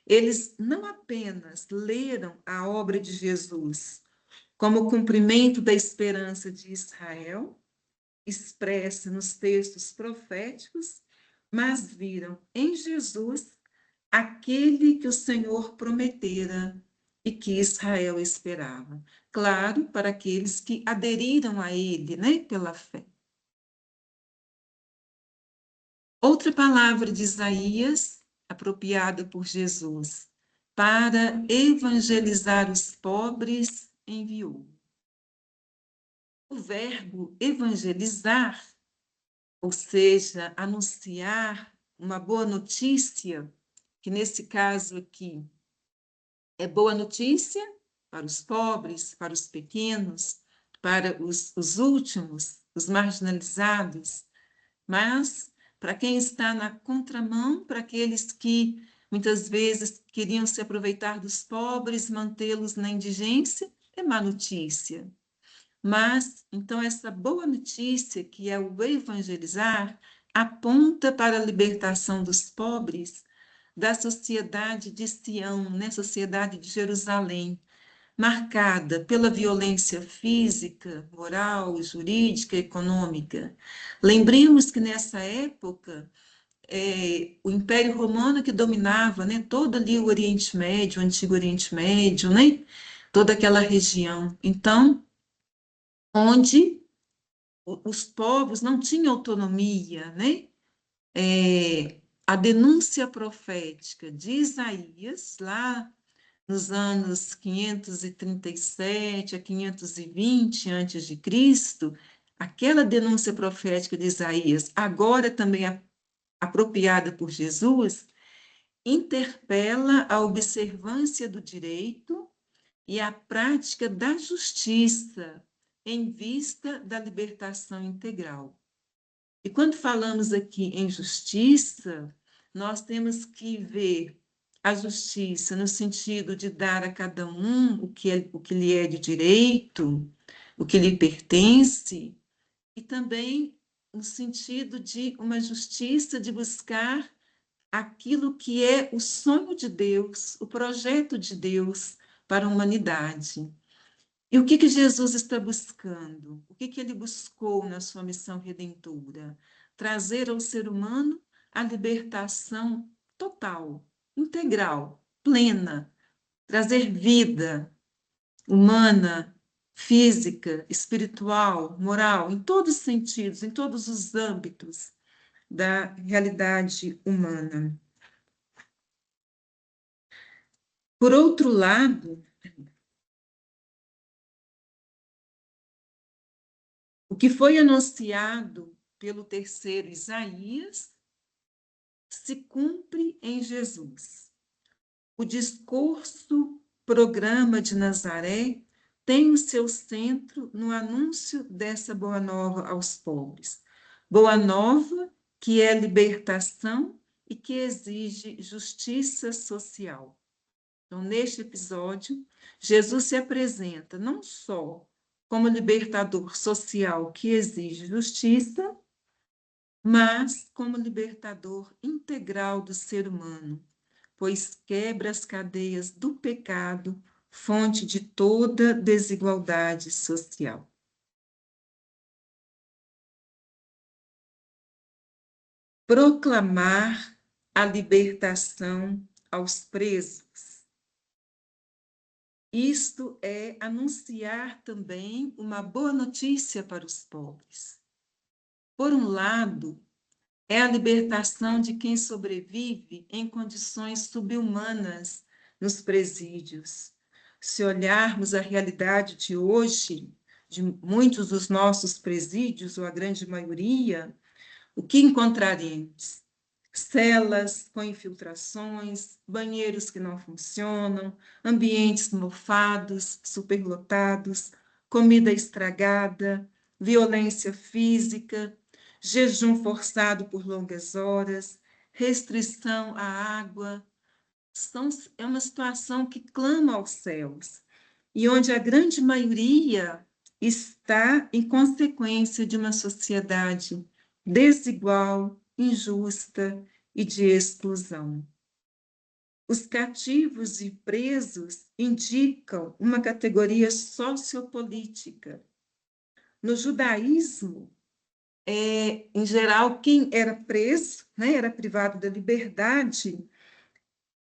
Eles não apenas leram a obra de Jesus como cumprimento da esperança de Israel, expressa nos textos proféticos, mas viram em Jesus aquele que o Senhor prometera e que Israel esperava. Claro, para aqueles que aderiram a ele, né, pela fé. Outra palavra de Isaías, apropriada por Jesus, para evangelizar os pobres, enviou. O verbo evangelizar, ou seja, anunciar uma boa notícia, que nesse caso aqui é boa notícia para os pobres, para os pequenos, para os últimos, os marginalizados, mas para quem está na contramão, para aqueles que muitas vezes queriam se aproveitar dos pobres, mantê-los na indigência, é má notícia. Mas, então, essa boa notícia, que é o evangelizar, aponta para a libertação dos pobres da sociedade de Sião, né? Sociedade de Jerusalém, marcada pela violência física, moral, jurídica, econômica. Lembremos que nessa época, o Império Romano que dominava, né, todo ali o Oriente Médio, o Antigo Oriente Médio, né, toda aquela região. Então, onde os povos não tinham autonomia, né? A denúncia profética de Isaías, lá nos anos 537 a 520 a.C., aquela denúncia profética de Isaías, agora também apropriada por Jesus, interpela a observância do direito e a prática da justiça em vista da libertação integral. E quando falamos aqui em justiça, nós temos que ver a justiça no sentido de dar a cada um o que lhe é de direito, o que lhe pertence, e também no sentido de uma justiça de buscar aquilo que é o sonho de Deus, o projeto de Deus para a humanidade. E o que Jesus está buscando? O que ele buscou na sua missão redentora? Trazer ao ser humano a libertação total, integral, plena, trazer vida humana, física, espiritual, moral, em todos os sentidos, em todos os âmbitos da realidade humana. Por outro lado, o que foi anunciado pelo terceiro Isaías se cumpre em Jesus. O discurso programa de Nazaré tem o seu centro no anúncio dessa boa nova aos pobres. Boa nova que é libertação e que exige justiça social. Então, neste episódio, Jesus se apresenta não só como libertador social que exige justiça, mas como libertador integral do ser humano, pois quebra as cadeias do pecado, fonte de toda desigualdade social. Proclamar a libertação aos presos. Isto é anunciar também uma boa notícia para os pobres. Por um lado, é a libertação de quem sobrevive em condições subhumanas nos presídios. Se olharmos a realidade de hoje, de muitos dos nossos presídios, ou a grande maioria, o que encontraremos? Celas com infiltrações, banheiros que não funcionam, ambientes mofados, superlotados, comida estragada, violência física, jejum forçado por longas horas, restrição à água. É uma situação que clama aos céus e onde a grande maioria está em consequência de uma sociedade desigual, injusta e de exclusão. Os cativos e presos indicam uma categoria sociopolítica. No judaísmo, em geral, quem era preso, né, era privado da liberdade,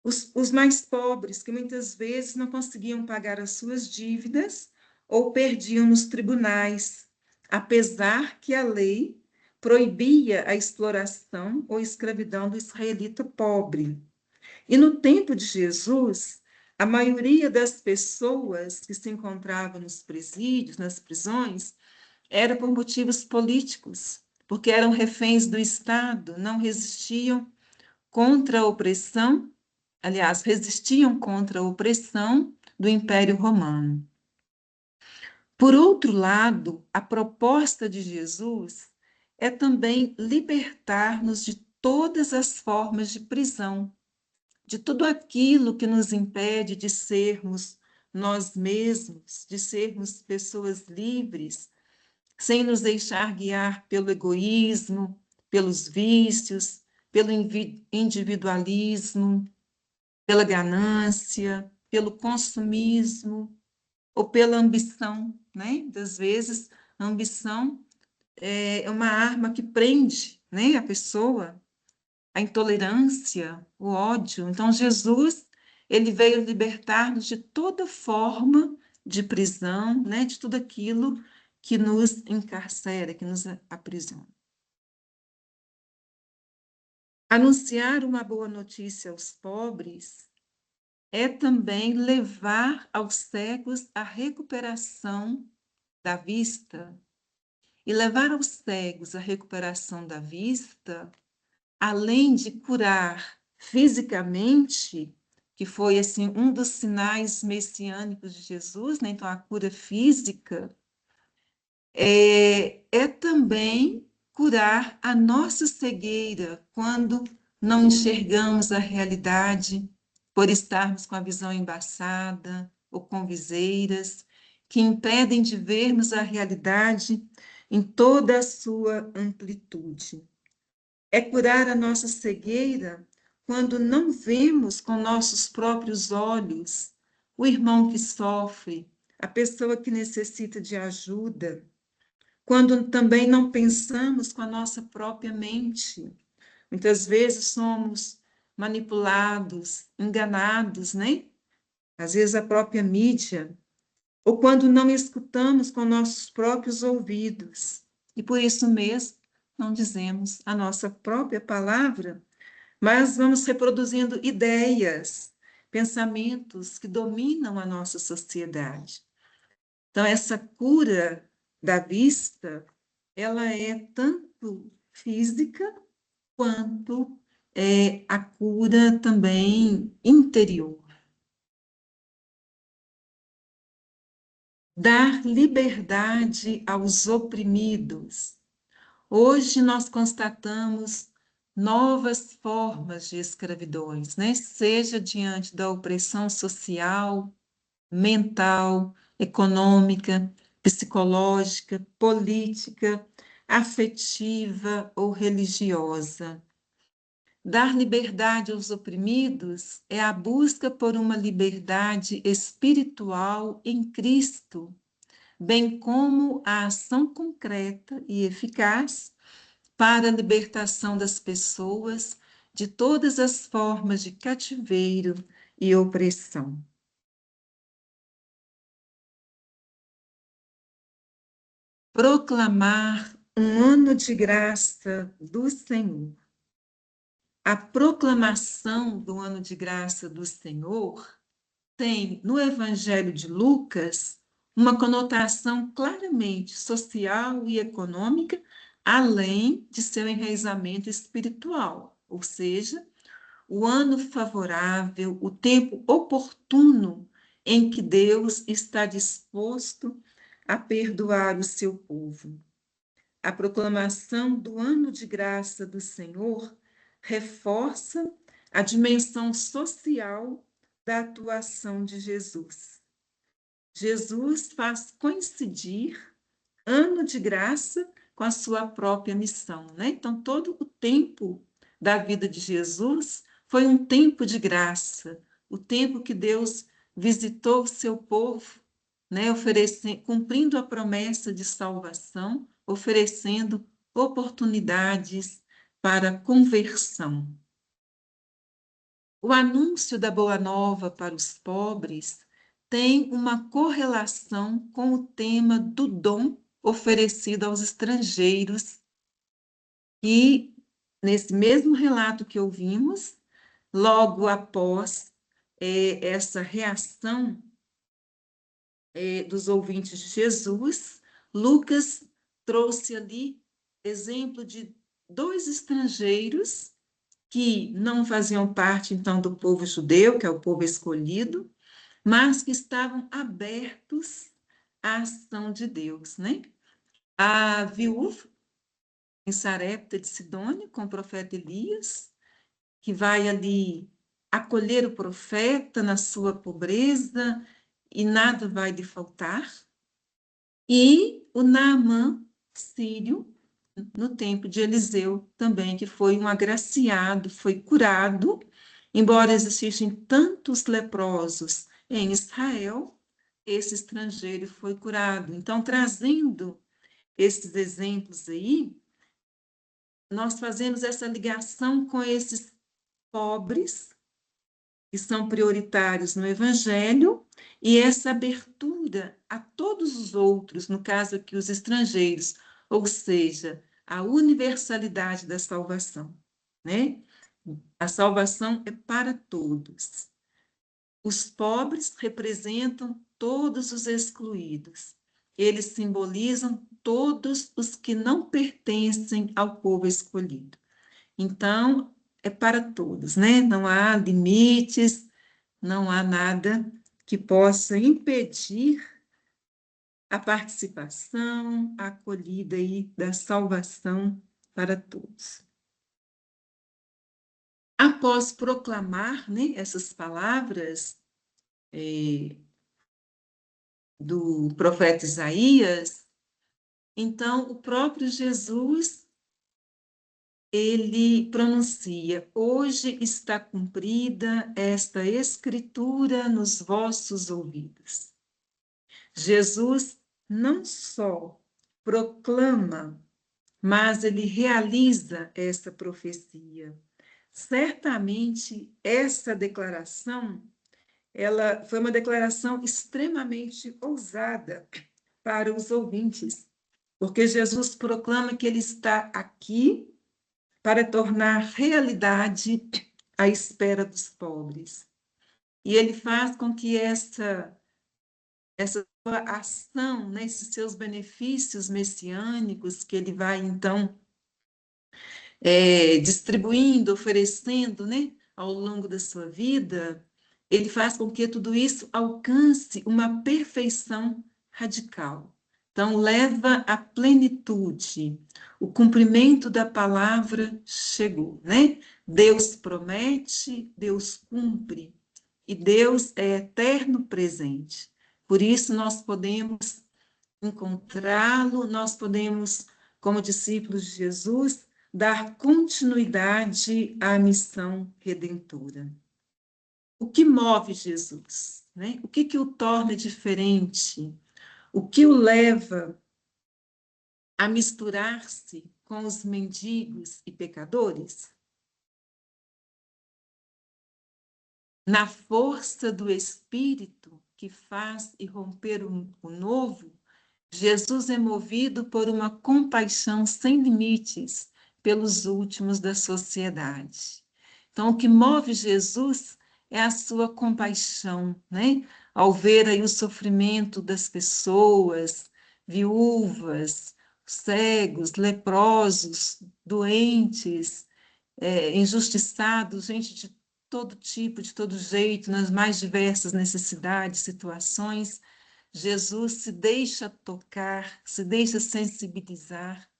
os mais pobres, que muitas vezes não conseguiam pagar as suas dívidas ou perdiam nos tribunais, apesar que a lei proibia a exploração ou escravidão do israelita pobre. E no tempo de Jesus, a maioria das pessoas que se encontravam nos presídios, nas prisões, era por motivos políticos, porque eram reféns do Estado, não resistiam contra a opressão, aliás, resistiam contra a opressão do Império Romano. Por outro lado, a proposta de Jesus é também libertar-nos de todas as formas de prisão, de tudo aquilo que nos impede de sermos nós mesmos, de sermos pessoas livres, sem nos deixar guiar pelo egoísmo, pelos vícios, pelo individualismo, pela ganância, pelo consumismo ou pela ambição, né? Às vezes, a ambição é uma arma que prende, né, a pessoa, a intolerância, o ódio. Então, Jesus, ele veio libertar-nos de toda forma de prisão, né, de tudo aquilo que nos encarcera, que nos aprisiona. Anunciar uma boa notícia aos pobres é também levar aos cegos a recuperação da vista. E levar aos cegos a recuperação da vista, além de curar fisicamente, que foi assim um dos sinais messiânicos de Jesus, né? Então a cura física é também curar a nossa cegueira quando não enxergamos a realidade por estarmos com a visão embaçada ou com viseiras que impedem de vermos a realidade em toda a sua amplitude. É curar a nossa cegueira quando não vemos com nossos próprios olhos o irmão que sofre, a pessoa que necessita de ajuda, quando também não pensamos com a nossa própria mente. Muitas vezes somos manipulados, enganados, né? Às vezes a própria mídia, ou quando não escutamos com nossos próprios ouvidos. E por isso mesmo não dizemos a nossa própria palavra, mas vamos reproduzindo ideias, pensamentos que dominam a nossa sociedade. Então, essa cura da vista, ela é tanto física quanto a cura também interior. Dar liberdade aos oprimidos. Hoje nós constatamos novas formas de escravidões, né? Seja diante da opressão social, mental, econômica, psicológica, política, afetiva ou religiosa. Dar liberdade aos oprimidos é a busca por uma liberdade espiritual em Cristo, bem como a ação concreta e eficaz para a libertação das pessoas de todas as formas de cativeiro e opressão. Proclamar um ano de graça do Senhor. A proclamação do ano de graça do Senhor tem, no Evangelho de Lucas, uma conotação claramente social e econômica, além de seu enraizamento espiritual, ou seja, o ano favorável, o tempo oportuno em que Deus está disposto a perdoar o seu povo. A proclamação do ano de graça do Senhor reforça a dimensão social da atuação de Jesus. Jesus faz coincidir ano de graça com a sua própria missão, né? Então, todo o tempo da vida de Jesus foi um tempo de graça, o tempo que Deus visitou o seu povo, né? Cumprindo a promessa de salvação, oferecendo oportunidades para conversão. O anúncio da Boa Nova para os pobres tem uma correlação com o tema do dom oferecido aos estrangeiros. E, nesse mesmo relato que ouvimos, logo após essa reação dos ouvintes de Jesus, Lucas trouxe ali exemplo de 2 estrangeiros que não faziam parte, então, do povo judeu, que é o povo escolhido, mas que estavam abertos à ação de Deus, né? A viúva em Sarepta de Sidônia, com o profeta Elias, que vai ali acolher o profeta na sua pobreza e nada vai lhe faltar. E o Naamã, sírio, no tempo de Eliseu também, que foi um agraciado, foi curado, embora existissem tantos leprosos em Israel, esse estrangeiro foi curado. Então, trazendo esses exemplos aí, nós fazemos essa ligação com esses pobres, que são prioritários no Evangelho, e essa abertura a todos os outros, no caso aqui, os estrangeiros, ou seja, a universalidade da salvação, né? A salvação é para todos. Os pobres representam todos os excluídos. Eles simbolizam todos os que não pertencem ao povo escolhido. Então, é para todos, né? Não há limites, não há nada que possa impedir a participação, a acolhida aí da salvação para todos. Após proclamar, né, essas palavras do profeta Isaías, então o próprio Jesus ele pronuncia: hoje está cumprida esta escritura nos vossos ouvidos. Jesus não só proclama, mas ele realiza essa profecia. Certamente essa declaração, ela foi uma declaração extremamente ousada para os ouvintes, porque Jesus proclama que ele está aqui para tornar realidade a espera dos pobres. E ele faz com que essa sua ação, né, esses seus benefícios messiânicos que ele vai, então, distribuindo, oferecendo, né, ao longo da sua vida, ele faz com que tudo isso alcance uma perfeição radical. Então, leva à plenitude. O cumprimento da palavra chegou, né? Deus promete, Deus cumpre. E Deus é eterno presente. Por isso, nós podemos encontrá-lo, nós podemos, como discípulos de Jesus, dar continuidade à missão redentora. O que move Jesus? Né? O que o torna diferente? O que o leva a misturar-se com os mendigos e pecadores? Na força do Espírito que faz irromper o novo, Jesus é movido por uma compaixão sem limites pelos últimos da sociedade. Então, o que move Jesus é a sua compaixão, né? Ao ver aí o sofrimento das pessoas, viúvas, cegos, leprosos, doentes, injustiçados, gente de todo tipo, de todo jeito, nas mais diversas necessidades, situações, Jesus se deixa tocar, se deixa sensibilizar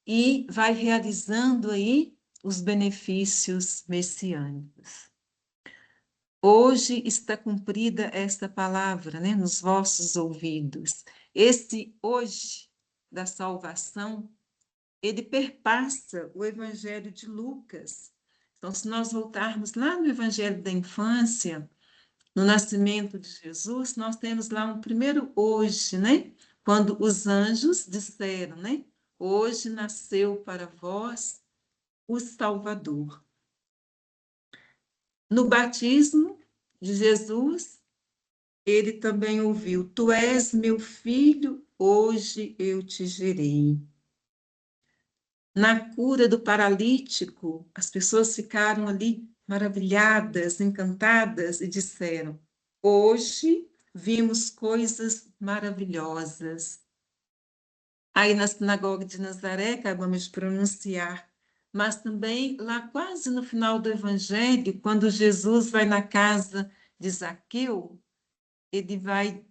e vai realizando aí os benefícios messiânicos. Hoje está cumprida esta palavra, né, nos vossos ouvidos. Esse hoje da salvação, ele perpassa o Evangelho de Lucas. Então, se nós voltarmos lá no Evangelho da infância, no nascimento de Jesus, nós temos lá um primeiro hoje, né? Quando os anjos disseram, né? Hoje nasceu para vós o Salvador. No batismo de Jesus, ele também ouviu: Tu és meu filho, hoje eu te gerei. Na cura do paralítico, as pessoas ficaram ali maravilhadas, encantadas e disseram: hoje vimos coisas maravilhosas. Aí na sinagoga de Nazaré, acabamos de pronunciar, mas também lá quase no final do Evangelho, quando Jesus vai na casa de Zaqueu, ele vai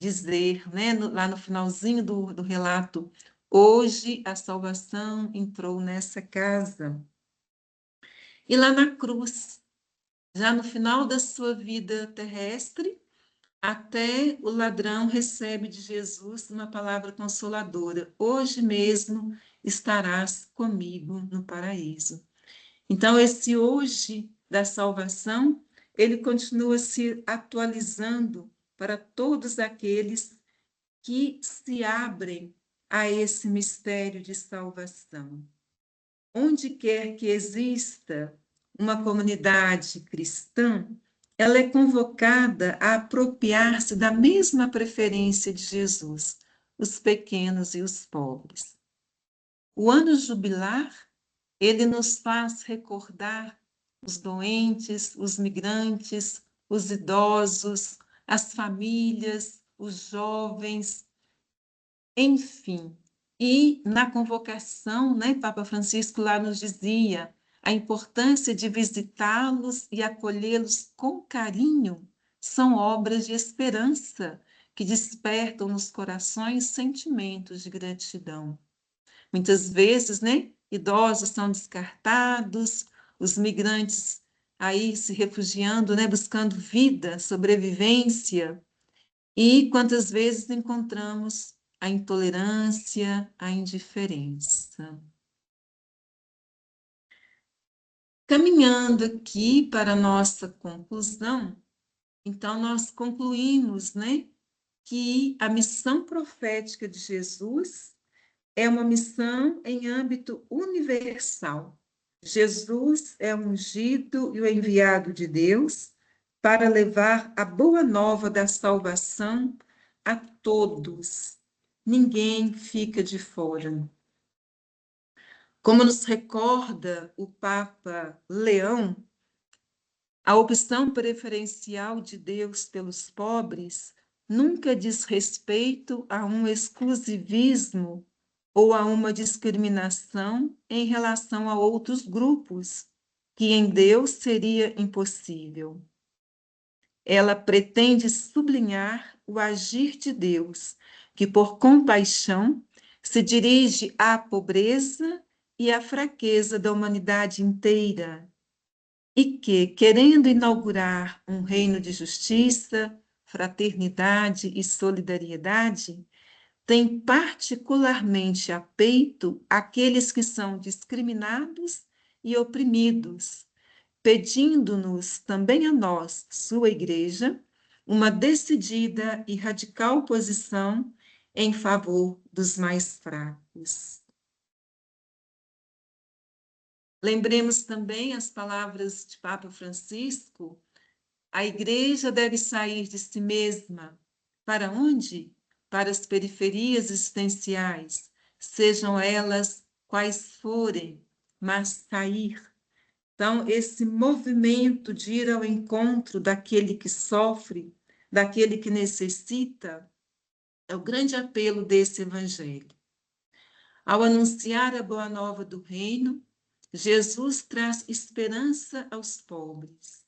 dizer, né, lá no finalzinho do relato: hoje a salvação entrou nessa casa. E lá na cruz, Já no final da sua vida terrestre, até o ladrão recebe de Jesus uma palavra consoladora: hoje mesmo estarás comigo no paraíso. Então, esse hoje da salvação, ele continua se atualizando para todos aqueles que se abrem a esse mistério de salvação. Onde quer que exista uma comunidade cristã, ela é convocada a apropriar-se da mesma preferência de Jesus, os pequenos e os pobres. O ano jubilar, ele nos faz recordar os doentes, os migrantes, os idosos, as famílias, os jovens, enfim. E na convocação, né, Papa Francisco lá nos dizia a importância de visitá-los e acolhê-los com carinho são obras de esperança que despertam nos corações sentimentos de gratidão. Muitas vezes, né, idosos são descartados, os migrantes aí se refugiando, né, buscando vida, sobrevivência, e quantas vezes encontramos a intolerância, a indiferença. Caminhando aqui para a nossa conclusão, então nós concluímos, né, que a missão profética de Jesus é uma missão em âmbito universal. Jesus é o ungido e o enviado de Deus para levar a boa nova da salvação a todos. Ninguém fica de fora. Como nos recorda o Papa Leão, a opção preferencial de Deus pelos pobres nunca diz respeito a um exclusivismo ou a uma discriminação em relação a outros grupos, que em Deus seria impossível. Ela pretende sublinhar o agir de Deus, que por compaixão se dirige à pobreza e à fraqueza da humanidade inteira, e que, querendo inaugurar um reino de justiça, fraternidade e solidariedade, tem particularmente a peito aqueles que são discriminados e oprimidos, pedindo-nos também a nós, sua Igreja, uma decidida e radical posição em favor dos mais fracos. Lembremos também as palavras de Papa Francisco: a Igreja deve sair de si mesma. Para onde? Para as periferias existenciais, sejam elas quais forem, mas sair. Então, esse movimento de ir ao encontro daquele que sofre, daquele que necessita, é o grande apelo desse evangelho. Ao anunciar a boa nova do reino, Jesus traz esperança aos pobres.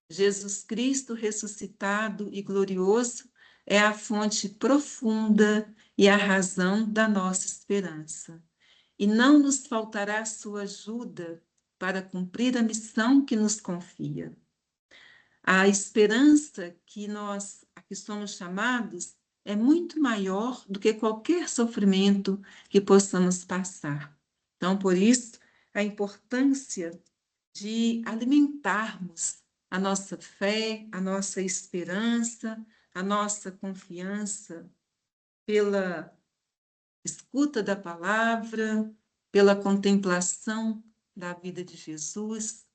Jesus Cristo ressuscitado e glorioso é a fonte profunda e a razão da nossa esperança. E não nos faltará sua ajuda para cumprir a missão que nos confia. A esperança que nós aqui somos chamados é muito maior do que qualquer sofrimento que possamos passar. Então, por isso, a importância de alimentarmos a nossa fé, a nossa esperança, a nossa confiança pela escuta da palavra, pela contemplação da vida de Jesus,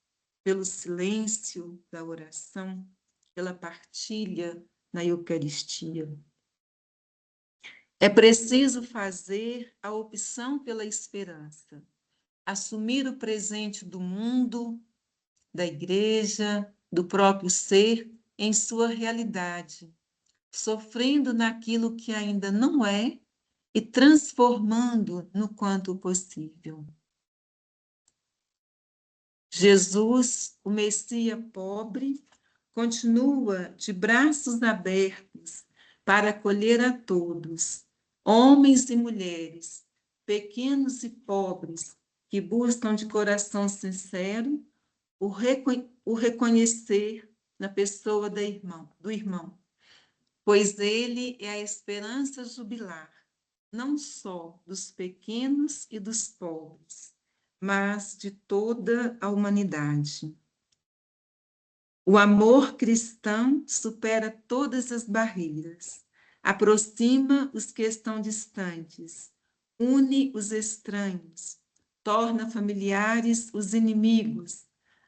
pelo silêncio da oração, pela partilha na Eucaristia. É preciso fazer a opção pela esperança, assumir o presente do mundo, da Igreja, do próprio ser, em sua realidade, sofrendo naquilo que ainda não é e transformando no quanto possível. Jesus, o Messias pobre, continua de braços abertos para acolher a todos, homens e mulheres, pequenos e pobres, que buscam de coração sincero o reconhecer na pessoa do irmão, pois ele é a esperança jubilar, não só dos pequenos e dos pobres, mas de toda a humanidade. O amor cristão supera todas as barreiras, aproxima os que estão distantes, une os estranhos, torna familiares os inimigos,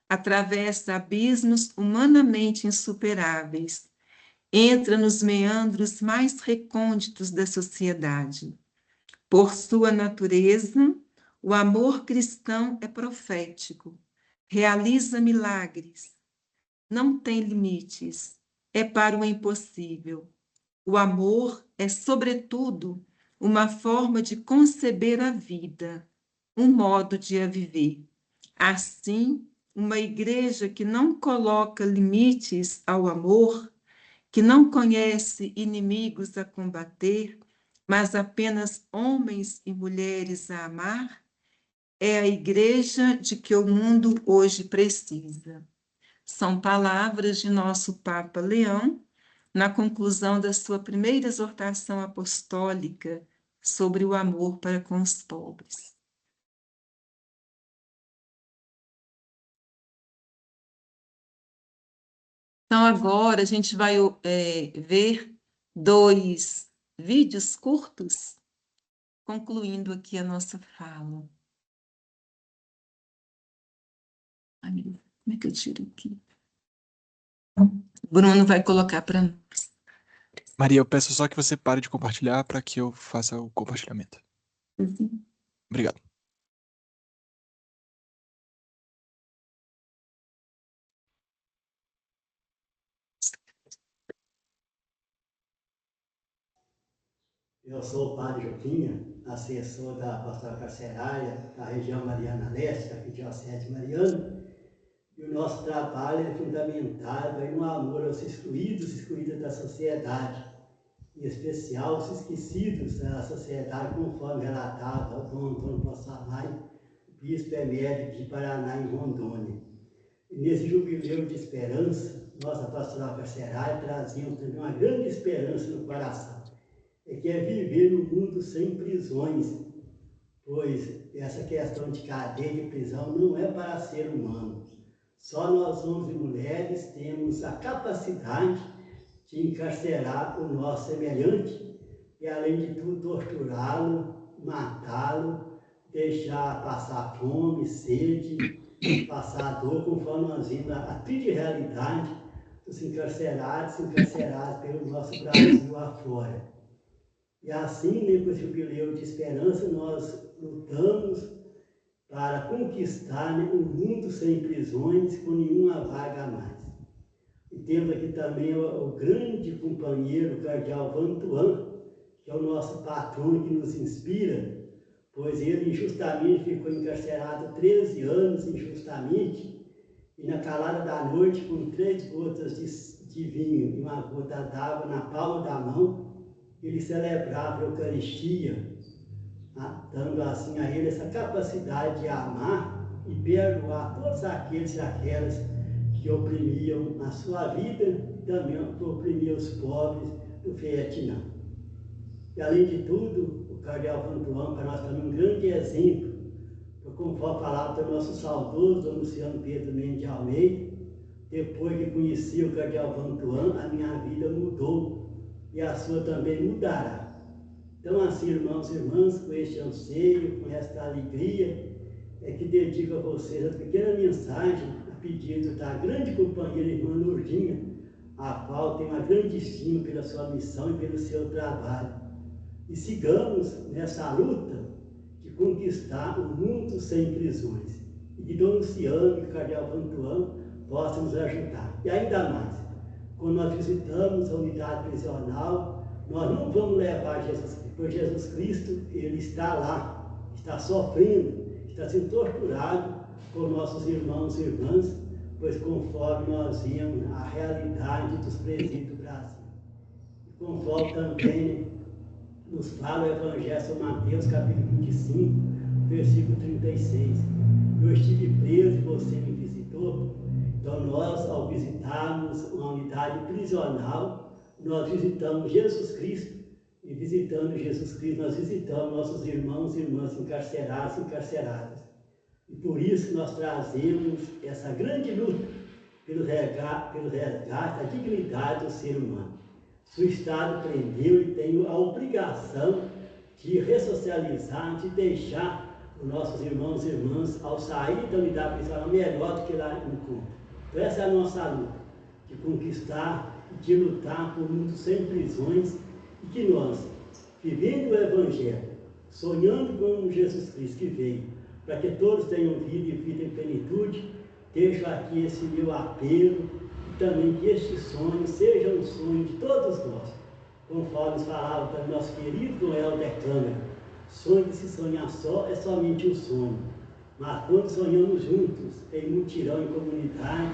atravessa abismos humanamente insuperáveis, entra nos meandros mais recônditos da sociedade. Por sua natureza, o amor cristão é profético, realiza milagres, não tem limites, é para o impossível. O amor é, sobretudo, uma forma de conceber a vida, um modo de a viver. Assim, uma igreja que não coloca limites ao amor, que não conhece inimigos a combater, mas apenas homens e mulheres a amar, é a igreja de que o mundo hoje precisa. São palavras de nosso Papa Leão, na conclusão da sua primeira exortação apostólica sobre o amor para com os pobres. Então, agora a gente vai ver 2 vídeos curtos, concluindo aqui a nossa fala. Ai, meu Deus, como é que eu tiro aqui? Bruno vai colocar para nós.
Maria, eu peço só que você pare de compartilhar para que eu faça o compartilhamento.
Uhum.
Obrigado.
Eu sou o padre Juquinha, assessor da pastoral carcerária da região Mariana Leste, da Arquidiocese Mariana, e o nosso trabalho é fundamentado no amor aos excluídas da sociedade, em especial os esquecidos da sociedade, conforme relatava o Dom Antônio Possamay, bispo emérito de Paraná, em Rondônia. E nesse jubileu de esperança, nossa pastoral carcerária trazíamos também uma grande esperança no coração, que é viver no mundo sem prisões, pois essa questão de cadeia e prisão não é para ser humano. Só nós, homens e mulheres, temos a capacidade de encarcerar o nosso semelhante e, além de tudo, torturá-lo, matá-lo, deixar passar fome, sede, passar dor, conforme nós vimos a triste realidade dos encarcerados pelo nosso Brasil afora. E assim, com esse jubileu de esperança, nós lutamos para conquistar um mundo sem prisões, com nenhuma vaga a mais. E temos aqui também o grande companheiro, o cardeal Vantuan, que é o nosso patrono que nos inspira, pois ele injustamente ficou encarcerado 13 anos, injustamente, e na calada da noite, com 3 gotas de vinho e uma gota d'água na palma da mão, ele celebrava a Eucaristia, dando assim a ele essa capacidade de amar e perdoar todos aqueles e aquelas que oprimiam a sua vida e também oprimiam os pobres do Vietnã. E além de tudo, o cardeal Vantuan para nós também um grande exemplo, conforme falava pelo nosso saudoso Dom Luciano Pedro Mendes de Almeida, depois que conheci o cardeal Vantuan, a minha vida mudou e a sua também mudará. Então, assim, irmãos e irmãs, com este anseio, com esta alegria, é que dedico a vocês a pequena mensagem a pedido da grande companheira irmã Lourdinha, a qual tenho uma grande estima pela sua missão e pelo seu trabalho. E sigamos nessa luta de conquistar o mundo sem prisões. E que Dom Luciano e Cardeal Vantuan possam nos ajudar. E ainda mais, quando nós visitamos a unidade prisional, nós não vamos levar Jesus Cristo, porque Jesus Cristo, ele está lá, está sofrendo, está sendo torturado por nossos irmãos e irmãs, pois conforme nós vimos a realidade dos presídios do Brasil. E conforme também nos fala o Evangelho de São Mateus, capítulo 25, versículo 36. Eu estive preso e você me visitou. visitou. Então nós, ao visitarmos uma unidade prisional, nós visitamos Jesus Cristo, e visitando Jesus Cristo, nós visitamos nossos irmãos e irmãs encarcerados e encarceradas. E por isso nós trazemos essa grande luta pelo resgate da dignidade do ser humano. Se o Estado prendeu e tem a obrigação de ressocializar, de deixar os nossos irmãos e irmãs, ao sair da unidade prisional, melhor do que lá no campo. Então essa é a nossa luta, de conquistar, de lutar por um mundo sem prisões, e que nós, vivendo o Evangelho, sonhando com Jesus Cristo que veio, para que todos tenham vida e vida em plenitude, deixo aqui esse meu apelo, e também que este sonho seja um sonho de todos nós, conforme falava para o nosso querido Helder Câmara. Sonho de se sonhar só é somente um sonho, mas quando sonhamos juntos, em mutirão, em comunidade,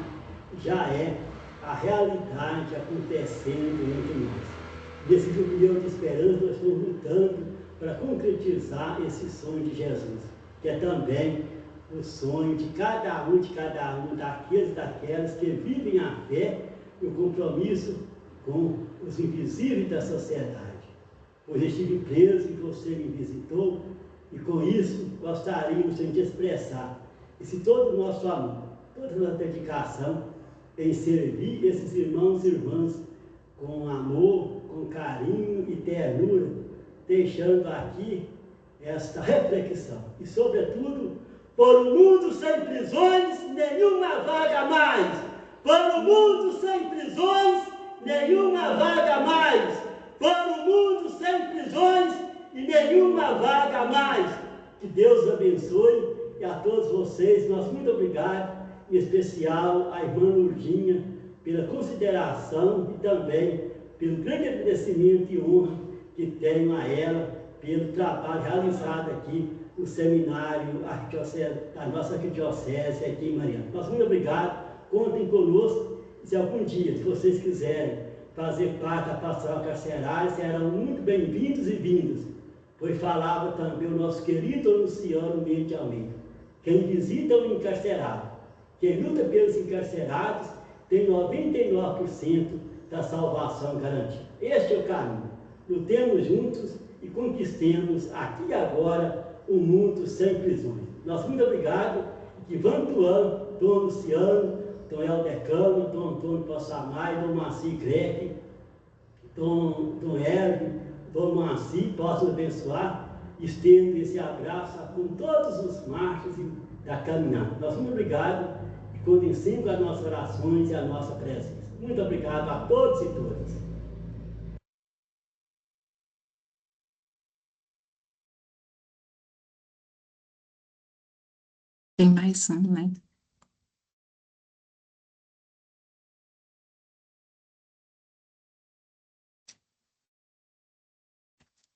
já é a realidade acontecendo entre nós. Nesse jubileu de esperança, nós estamos lutando para concretizar esse sonho de Jesus, que é também o sonho de cada um, daqueles e daquelas que vivem a fé e o compromisso com os invisíveis da sociedade. Pois estive preso e você me visitou, e com isso gostaríamos de expressar esse todo o nosso amor, toda a nossa dedicação em servir esses irmãos e irmãs com amor, com carinho e ternura, deixando aqui esta reflexão. E, sobretudo, por um mundo sem prisões, nenhuma vaga mais. Por um mundo sem prisões, nenhuma vaga mais. Por um mundo sem prisões e nenhuma vaga mais. Que Deus abençoe, e a todos vocês, nosso muito obrigado, em especial à irmã Lourdinha, pela consideração e também pelo grande agradecimento e honra que tenho a ela pelo trabalho realizado aqui no seminário da nossa arquidiocese aqui em Mariana. Nosso muito obrigado, contem conosco, se algum dia, se vocês quiserem fazer parte da pastoral carcerária, serão muito bem-vindos e vindas, pois falava também o nosso querido Luciano Mendes Almeida. Quem visita o encarcerado, quem luta pelos encarcerados, tem 99% da salvação garantida. Este é o caminho. Lutemos juntos e conquistemos aqui e agora um mundo sem prisões. Nosso muito obrigado, que Van Tuan, Dom Luciano, Dom Helder Câmara, Dom Antônio Passamay, Dom Maci Greque, Dom Herve, Dom Maci, possam abençoar, estendo esse abraço com todos os marchos da caminhada. Nosso muito obrigado, e contem sempre as nossas orações e a nossa presença. Muito obrigado a todos e todas.
Tem mais um, né?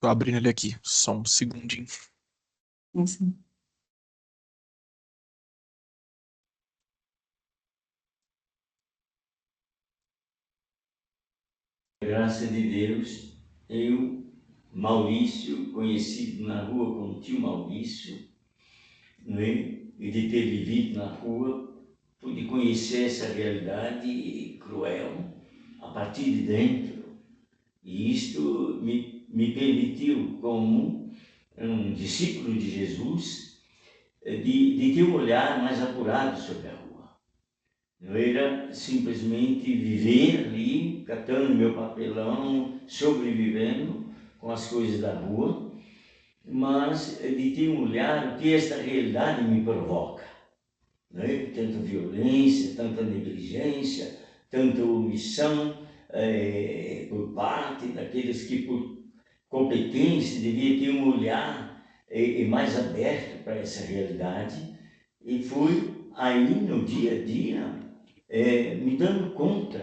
Tô abrindo ele aqui, só um segundinho.
Sim.
Graça de Deus, eu, Maurício, conhecido na rua como tio Maurício, né? E de ter vivido na rua, pude conhecer essa realidade cruel a partir de dentro. E isto me permitiu, como um discípulo de Jesus, de ter um olhar mais apurado sobre a rua. Não era simplesmente viver ali, catando meu papelão, sobrevivendo com as coisas da rua, mas de ter um olhar o que esta realidade me provoca. Né? Tanta violência, tanta negligência, tanta omissão por parte daqueles que, por competência, deviam ter um olhar mais aberto para essa realidade. E fui aí no dia a dia me dando conta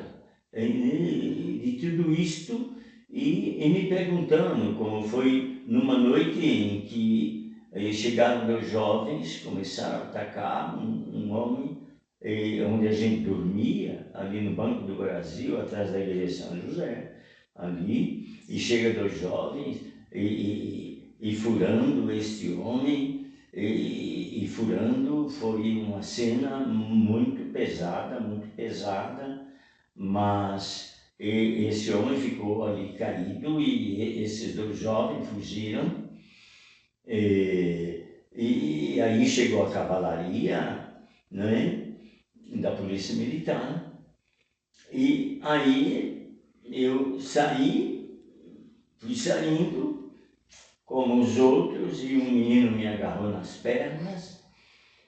de tudo isto e me perguntando, como foi numa noite em que chegaram meus jovens, começaram a atacar um homem onde a gente dormia, ali no Banco do Brasil, atrás da igreja São José, ali, e chega dois jovens e furando este homem, e furando. Foi uma cena muito pesada, mas esse homem ficou ali caído e esses 2 jovens fugiram. E aí chegou a cavalaria, né, da Polícia Militar, e aí eu fui saindo como os outros, e um menino me agarrou nas pernas,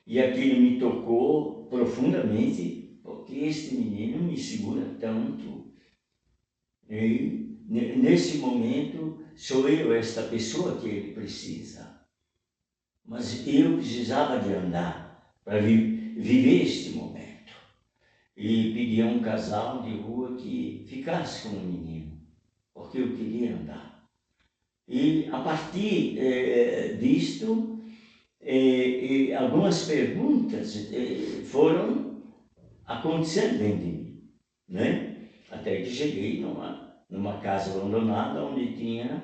e aquilo me tocou profundamente, porque este menino me segura tanto. E nesse momento sou eu esta pessoa que ele precisa. Mas eu precisava de andar para viver este momento. E pedi a um casal de rua que ficasse com o menino, porque eu queria andar. E a partir disto, algumas perguntas foram acontecendo dentro de mim, né? Até que cheguei numa casa abandonada onde tinha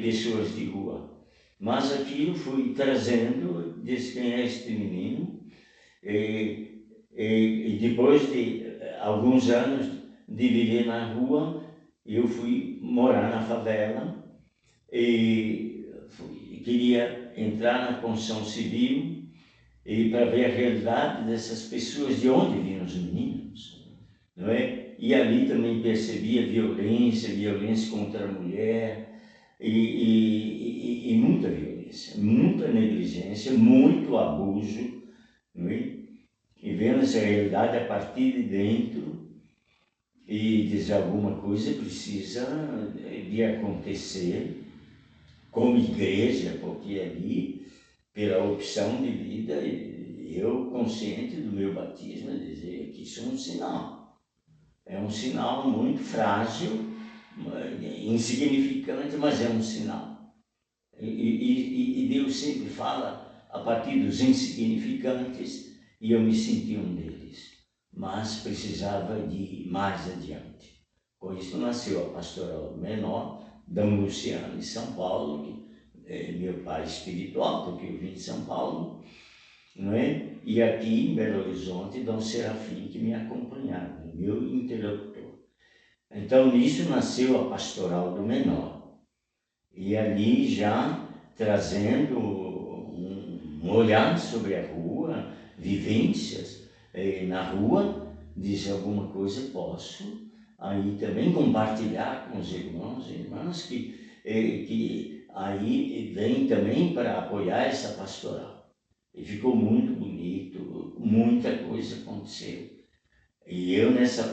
pessoas de rua. Mas aquilo fui trazendo, disse quem é este menino, e depois de alguns anos de viver na rua, eu fui morar na favela e queria entrar na construção civil e para ver a realidade dessas pessoas, de onde vinham os meninos, não é? E ali também percebia violência contra a mulher, e muita violência, muita negligência, muito abuso, não é? E vendo essa realidade a partir de dentro, e dizer alguma coisa precisa de acontecer como igreja, porque ali, pela opção de vida, eu consciente do meu batismo, dizer que isso é um sinal. É um sinal muito frágil, insignificante, mas é um sinal. E Deus sempre fala a partir dos insignificantes, e eu me senti um deles, mas precisava de ir mais adiante. Com isso nasceu a Pastoral Menor, Dom Luciano em São Paulo, que é meu pai espiritual, porque eu vim de São Paulo, não é? E aqui em Belo Horizonte, Dom Serafim, que me acompanhava, meu interlocutor. Então, nisso nasceu a Pastoral do Menor. E ali já trazendo um olhar sobre a rua, vivências na rua, dizer alguma coisa, posso aí também compartilhar com os irmãos e irmãs que aí vem também para apoiar essa pastoral. E ficou muito bonito, muita coisa aconteceu. E eu nessa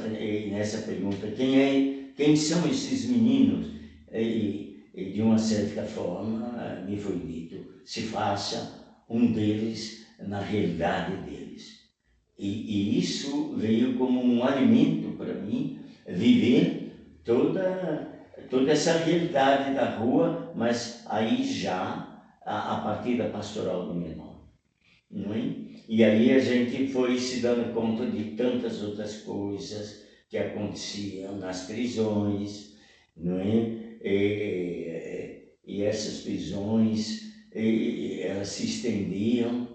pergunta, quem são esses meninos? E de uma certa forma me foi dito, se faça um deles na realidade deles. E isso veio como um alimento para mim, viver toda essa realidade da rua, mas aí já a partir da Pastoral do Menor. Não é? E aí a gente foi se dando conta de tantas outras coisas que aconteciam nas prisões, não é? E essas prisões, elas se estendiam,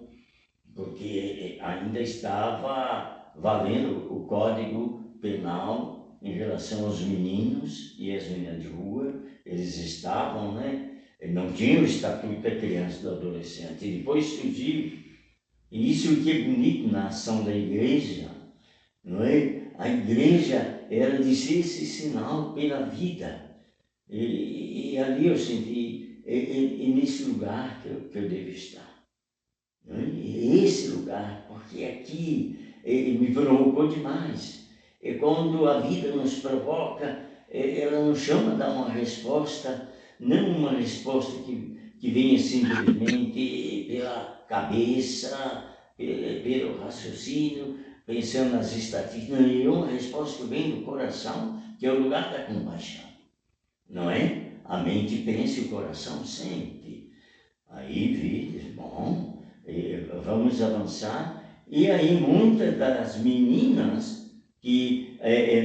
porque ainda estava valendo o Código Penal em relação aos meninos e as meninas de rua. Eles estavam, né? Não tinham o Estatuto da Criança e do Adolescente. E depois surgiu. E isso que é bonito na ação da igreja, não é? A igreja era de ser esse sinal pela vida. E ali eu senti, nesse lugar que eu devo estar. Não é? Esse lugar, porque aqui me provocou demais. E quando a vida nos provoca, ela nos chama a dar uma resposta, não uma resposta que venha simplesmente pela cabeça, pelo raciocínio, pensando nas estatísticas. Não, é uma resposta que vem do coração, que é o lugar da compaixão. Não é? A mente pensa e o coração sente. Aí diz, bom, vamos avançar. E aí muitas das meninas que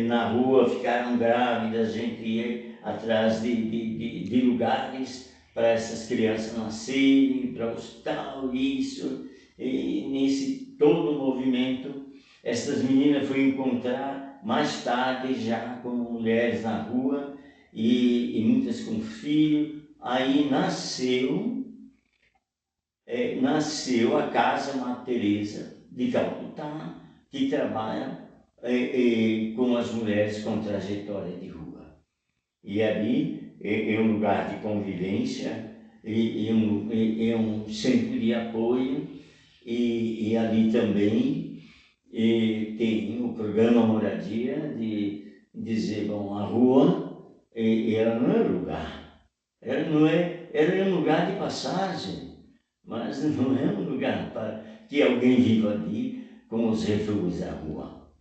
na rua ficaram grávidas, a gente ia atrás de lugares para essas crianças nascerem, para o hospital, isso, e nesse todo o movimento, essas meninas foram encontrar mais tarde já como mulheres na rua, e muitas com filho. Aí nasceu a Casa Madre Teresa de Calcutá, que trabalha com as mulheres com trajetória de rua. E ali é um lugar de convivência, é um centro de apoio, e ali também tem o programa Moradia, de dizer, bom, a rua, ela não é lugar, ela é um lugar de passagem, mas não é um lugar para que alguém viva ali como os refúgios da rua.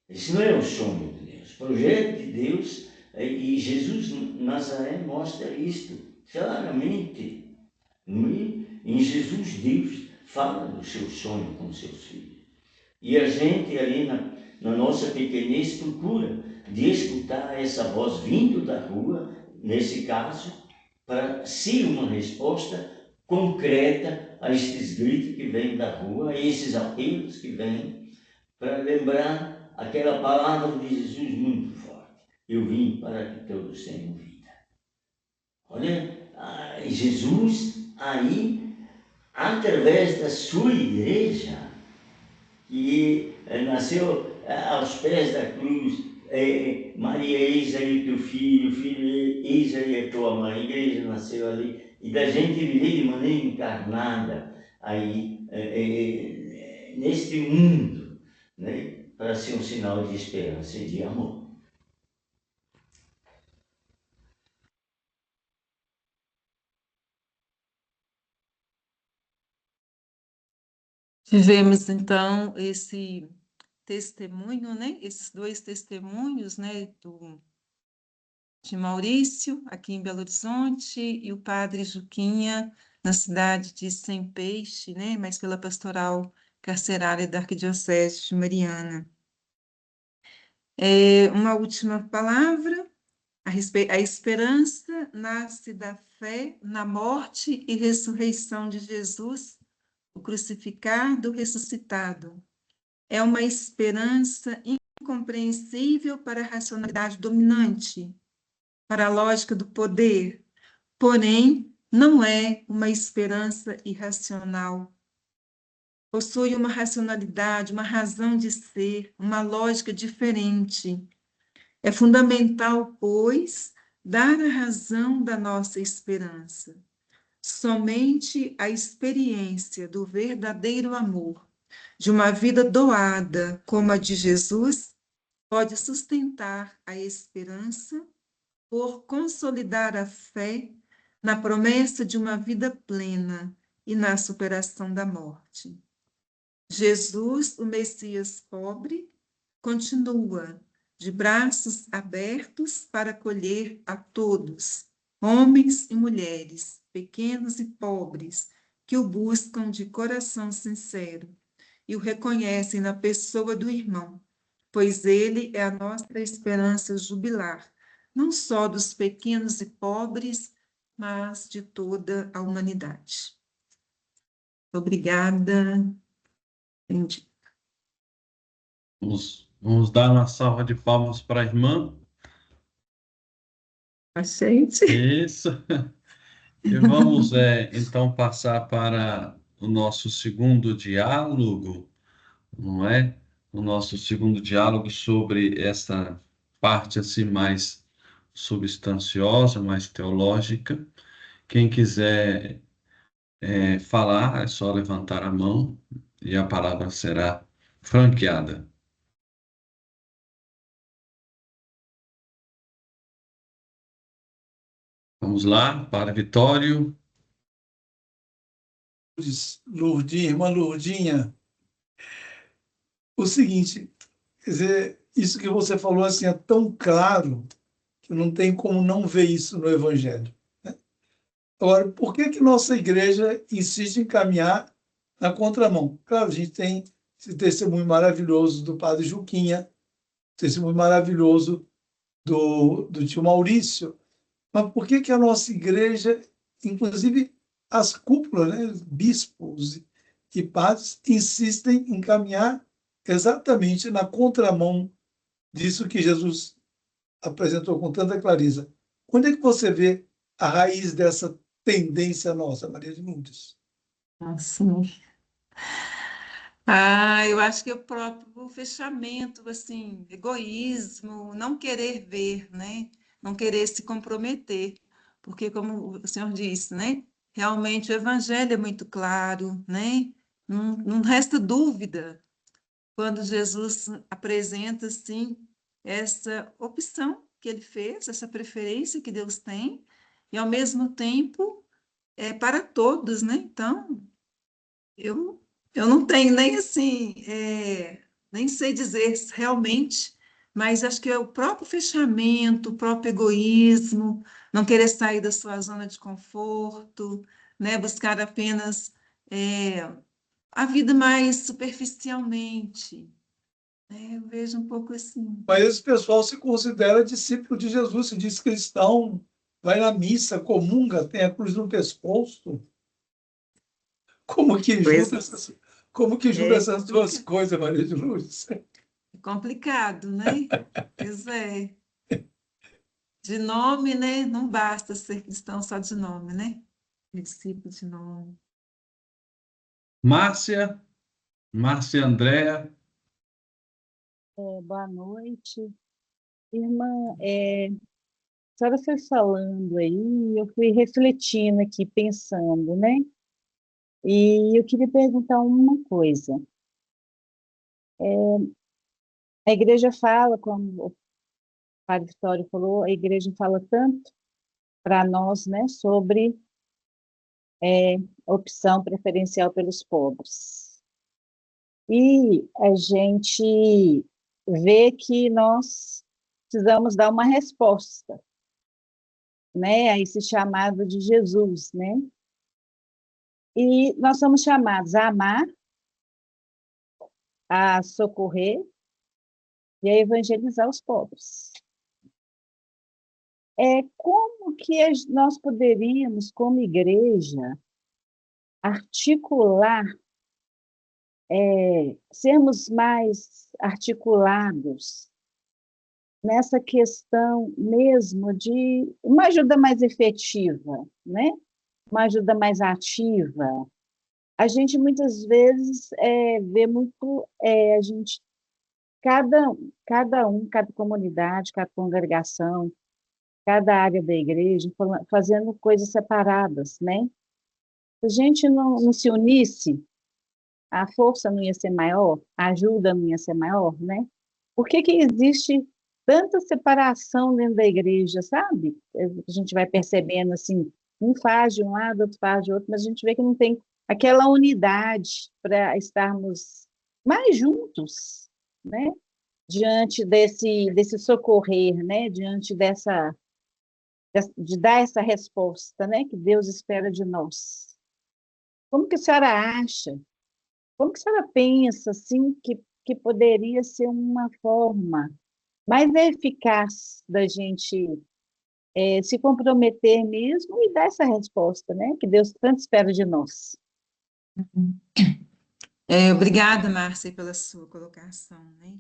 Esse não é o sonho de Deus. O projeto de Deus, e Jesus Nazaré mostra isto claramente. Em Jesus, Deus fala do seu sonho com seus filhos. E a gente ali na nossa pequenez procura de escutar essa voz vindo da rua, nesse caso, para ser uma resposta concreta a estes gritos que vêm da rua, a esses apelos que vêm, para lembrar aquela palavra de Jesus muito forte: eu vim para que todos tenham vida. Olha, Jesus aí, através da sua igreja, que nasceu aos pés da cruz, Maria, eis aí o teu filho, eis aí a tua mãe. A igreja nasceu ali, e da gente viver de maneira encarnada aí, neste mundo, né, para ser um sinal de esperança e de amor.
Tivemos, então, esse testemunho, né? Esses dois testemunhos, né? De Maurício, aqui em Belo Horizonte, e o padre Juquinha, na cidade de Sem Peixe, né? Mas pela pastoral carcerária da Arquidiocese de Mariana. Uma última palavra. A esperança nasce da fé na morte e ressurreição de Jesus, o crucificado, ressuscitado. É uma esperança incompreensível para a racionalidade dominante, para a lógica do poder, porém, não é uma esperança irracional. Possui uma racionalidade, uma razão de ser, uma lógica diferente. É fundamental, pois, dar a razão da nossa esperança. Somente a experiência do verdadeiro amor, de uma vida doada como a de Jesus, pode sustentar a esperança por consolidar a fé na promessa de uma vida plena e na superação da morte. Jesus, o Messias pobre, continua de braços abertos para acolher a todos, homens e mulheres, pequenos e pobres, que o buscam de coração sincero e o reconhecem na pessoa do irmão, pois ele é a nossa esperança jubilar, não só dos pequenos e pobres, mas de toda a humanidade. Obrigada.
Vamos dar uma salva de palmas para a irmã.
Gente.
Isso. E vamos, então, passar para o nosso segundo diálogo, não é? O nosso segundo diálogo sobre essa parte assim mais substanciosa, mais teológica. Quem quiser falar, é só levantar a mão e a palavra será franqueada. Vamos lá, para Vitório.
Lourdinha, irmã Lourdinha, o seguinte, quer dizer, isso que você falou assim é tão claro que não tem como não ver isso no Evangelho, né? Agora, por que nossa igreja insiste em caminhar na contramão? Claro, a gente tem esse testemunho maravilhoso do padre Juquinha, testemunho maravilhoso do tio Maurício, mas por que a nossa igreja inclusive as cúpulas, né, bispos e padres, insistem em caminhar exatamente na contramão disso que Jesus apresentou com tanta clareza. Onde é que você vê a raiz dessa tendência nossa, Maria de Lourdes?
Assim. Ah, eu acho que é o próprio fechamento, assim, egoísmo, não querer ver, né? Não querer se comprometer, porque como o senhor disse, né? Realmente o evangelho é muito claro, né? Não resta dúvida quando Jesus apresenta, assim, essa opção que ele fez, essa preferência que Deus tem, e ao mesmo tempo é para todos, né? Então, eu, eu não tenho nem assim, nem sei dizer realmente, mas acho que é o próprio fechamento, o próprio egoísmo, não querer sair da sua zona de conforto, né? Buscar apenas a vida mais superficialmente, né? Eu vejo um pouco assim.
Mas esse pessoal se considera discípulo de Jesus, se diz cristão, vai na missa, comunga, tem a cruz no pescoço. Como que
Pois
junta como que junta
é
essas duas coisas, Maria de Lourdes?
complicado, né? Pois é. De nome, né? Não basta ser cristão só de nome, né? Discípulo de nome.
Márcia, Márcia Andréa,
Boa noite. Irmã, a senhora foi falando aí, eu fui refletindo aqui, pensando, né? E eu queria perguntar uma coisa. A igreja fala, como o Padre Vitório falou, a igreja fala tanto para nós, né, sobre a opção preferencial pelos pobres. E a gente vê que nós precisamos dar uma resposta, né, a esse chamado de Jesus, né? E nós somos chamados a amar, a socorrer e a evangelizar os pobres. Como que nós poderíamos, como igreja, articular, sermos mais articulados nessa questão mesmo de uma ajuda mais efetiva, né? Uma ajuda mais ativa. A gente muitas vezes vê muito, a gente, cada comunidade, cada congregação, cada área da igreja, fazendo coisas separadas, né? Se a gente não se unisse, a força não ia ser maior, a ajuda não ia ser maior, né? Por que que existe tanta separação dentro da igreja, sabe? A gente vai percebendo assim, um faz de um lado, outro faz de outro, mas a gente vê que não tem aquela unidade para estarmos mais juntos, né? Diante desse socorrer, né? Diante de dar essa resposta, né? Que Deus espera de nós. Como que a senhora acha? Como que a senhora pensa, assim, que poderia ser uma forma mais eficaz da gente se comprometer mesmo e dar essa resposta, né? Que Deus tanto espera de nós.
Obrigada, Márcia, pela sua colocação, né?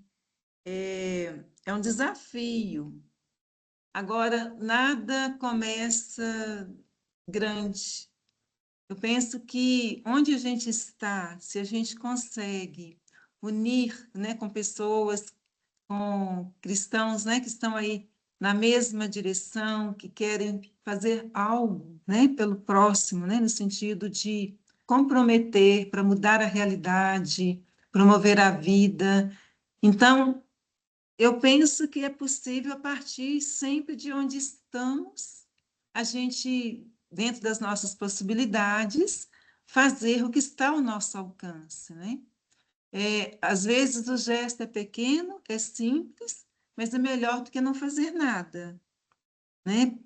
É um desafio. Agora, nada começa grande. Eu penso que onde a gente está, se a gente consegue unir, né, com pessoas, com cristãos, né, que estão aí na mesma direção, que querem fazer algo, né, pelo próximo, né, no sentido de comprometer para mudar a realidade, promover a vida. Então, eu penso que é possível, a partir sempre de onde estamos, a gente, dentro das nossas possibilidades, fazer o que está ao nosso alcance, né? Às vezes o gesto é pequeno, é simples, mas é melhor do que não fazer nada, né?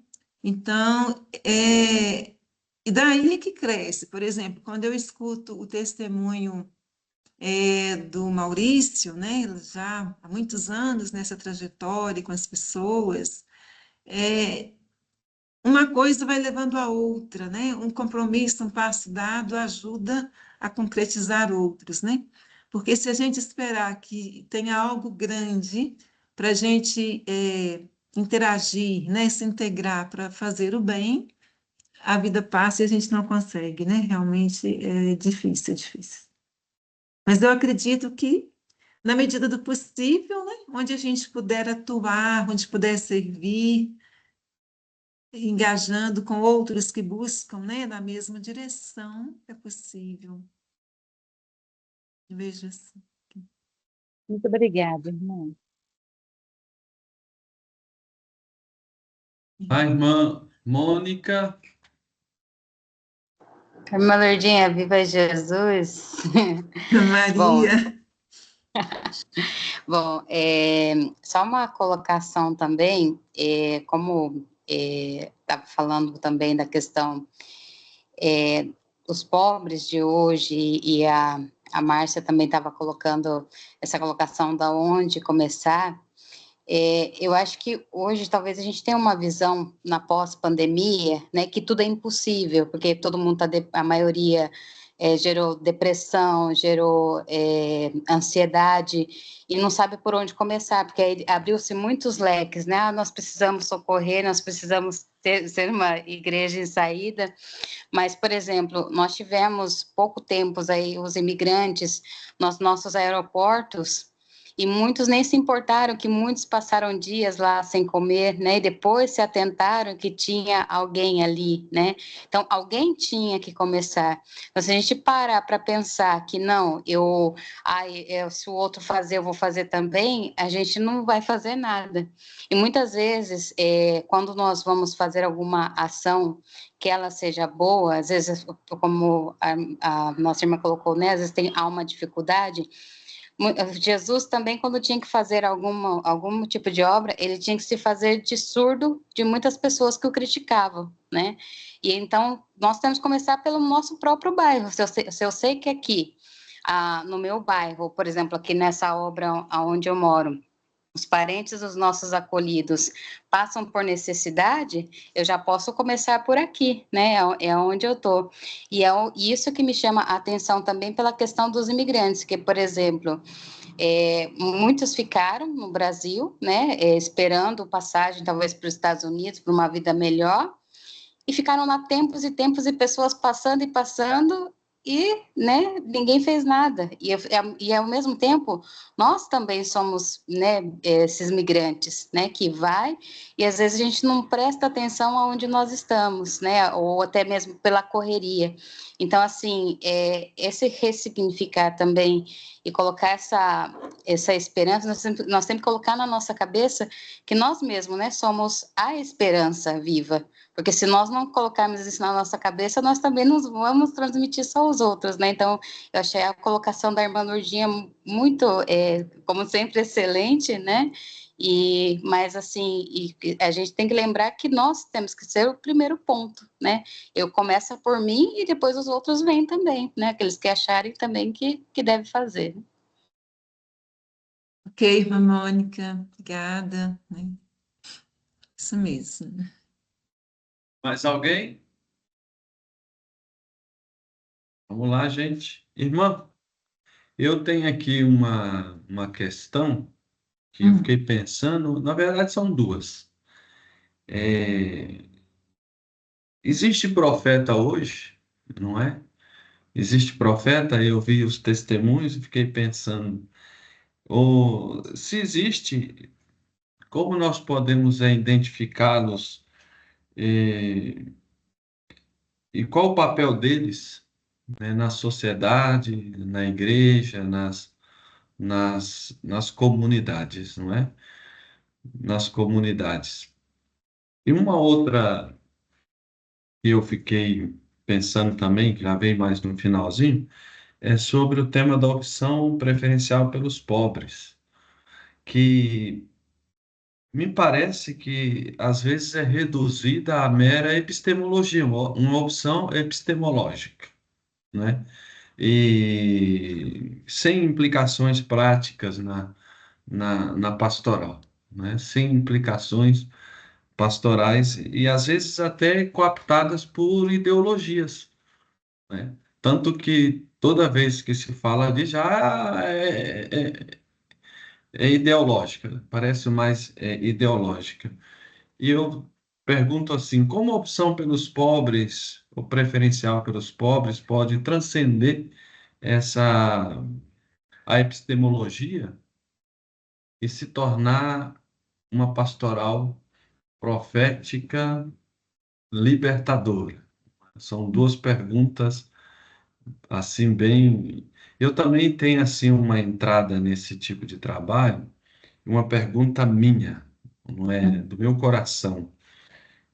Então, e daí é que cresce. Por exemplo, quando eu escuto o testemunho do Maurício, né, já há muitos anos nessa trajetória com as pessoas, uma coisa vai levando a outra, né? Um compromisso, um passo dado ajuda a concretizar outros, né? Porque se a gente esperar que tenha algo grande para a gente interagir, né? Se integrar para fazer o bem, a vida passa e a gente não consegue, né? Realmente é difícil, é difícil. Mas eu acredito que, na medida do possível, né? Onde a gente puder atuar, onde puder servir, engajando com outros que buscam, né, na mesma direção, é possível. Eu vejo assim.
Muito obrigada, irmã.
A irmã Mônica.
Irmã Lourdinha, viva Jesus! Bom,
Maria,
bom, só uma colocação também, como estava falando também da questão dos pobres de hoje, e a Márcia também estava colocando essa colocação da onde começar. Eu acho que hoje talvez a gente tenha uma visão na pós-pandemia, né, que tudo é impossível, porque todo mundo a maioria gerou depressão, gerou ansiedade e não sabe por onde começar, porque aí abriu-se muitos leques, né? Nós precisamos socorrer, nós precisamos ser uma igreja em saída, mas, por exemplo, nós tivemos pouco tempo aí os imigrantes nos nossos aeroportos, e muitos nem se importaram que muitos passaram dias lá sem comer, né? E depois se atentaram que tinha alguém ali, né? Então, alguém tinha que começar. Então, se a gente parar para pensar que não, se o outro fazer, eu vou fazer também, a gente não vai fazer nada. E muitas vezes, quando nós vamos fazer alguma ação que ela seja boa, às vezes, como a nossa irmã colocou, né? Às vezes há uma dificuldade. Jesus também, quando tinha que fazer algum tipo de obra, ele tinha que se fazer de surdo de muitas pessoas que o criticavam, né? E então, nós temos que começar pelo nosso próprio bairro. Se eu sei que aqui, no meu bairro, por exemplo, aqui nessa obra onde eu moro, os parentes dos nossos acolhidos passam por necessidade, eu já posso começar por aqui, né? É onde eu estou. E isso que me chama a atenção também pela questão dos imigrantes, que, por exemplo, muitos ficaram no Brasil, né? Esperando passagem, talvez, para os Estados Unidos, para uma vida melhor, e ficaram lá tempos e tempos e pessoas passando e passando e, né, ninguém fez nada. E ao mesmo tempo, nós também somos, né, esses migrantes, né, que vai e às vezes a gente não presta atenção aonde nós estamos, né, ou até mesmo pela correria. Então, assim, esse ressignificar também e colocar essa esperança, nós temos que colocar na nossa cabeça que nós mesmos, né, somos a esperança viva. Porque se nós não colocarmos isso na nossa cabeça, nós também não vamos transmitir só aos outros, né? Então, eu achei a colocação da irmã Lourdinha muito, como sempre, excelente, né? Mas, assim, a gente tem que lembrar que nós temos que ser o primeiro ponto, né? Eu começo por mim e depois os outros vêm também, né? Aqueles que acharem também que deve fazer.
ok, irmã Mônica, obrigada, né? Isso mesmo.
Mais alguém? Vamos lá, gente. Irmã, eu tenho aqui uma questão que eu fiquei pensando, na verdade são duas. Existe profeta hoje, não é? Existe profeta, eu vi os testemunhos e fiquei pensando, se existe, como nós podemos identificá-los, e qual o papel deles, né, na sociedade, na igreja, nas comunidades, não é? Nas comunidades. E uma outra que eu fiquei pensando também, que já veio mais no finalzinho, é sobre o tema da opção preferencial pelos pobres, que me parece que às vezes é reduzida a mera epistemologia, uma opção epistemológica, né? E sem implicações práticas na pastoral, né? Sem implicações pastorais e às vezes até cooptadas por ideologias, né? Tanto que toda vez que se fala de já é ideológica, parece mais ideológica. E eu pergunto assim, como a opção pelos pobres, o preferencial pelos pobres, pode transcender essa a epistemologia e se tornar uma pastoral profética libertadora? São duas perguntas assim bem. Eu também tenho assim uma entrada nesse tipo de trabalho, uma pergunta minha, não é do meu coração.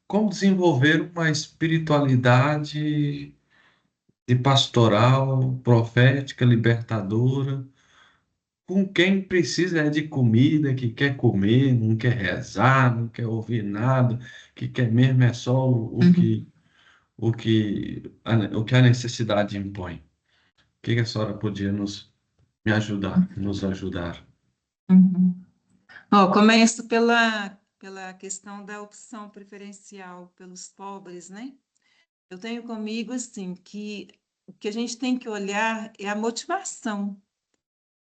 Como desenvolver uma espiritualidade de pastoral, profética, libertadora, com quem precisa de comida, que quer comer, não quer rezar, não quer ouvir nada, que quer mesmo é só o que a necessidade impõe. O que a senhora podia nos ajudar?
Uhum. Ó, começo pela questão da opção preferencial pelos pobres, né? Eu tenho comigo, assim, que o que a gente tem que olhar é a motivação.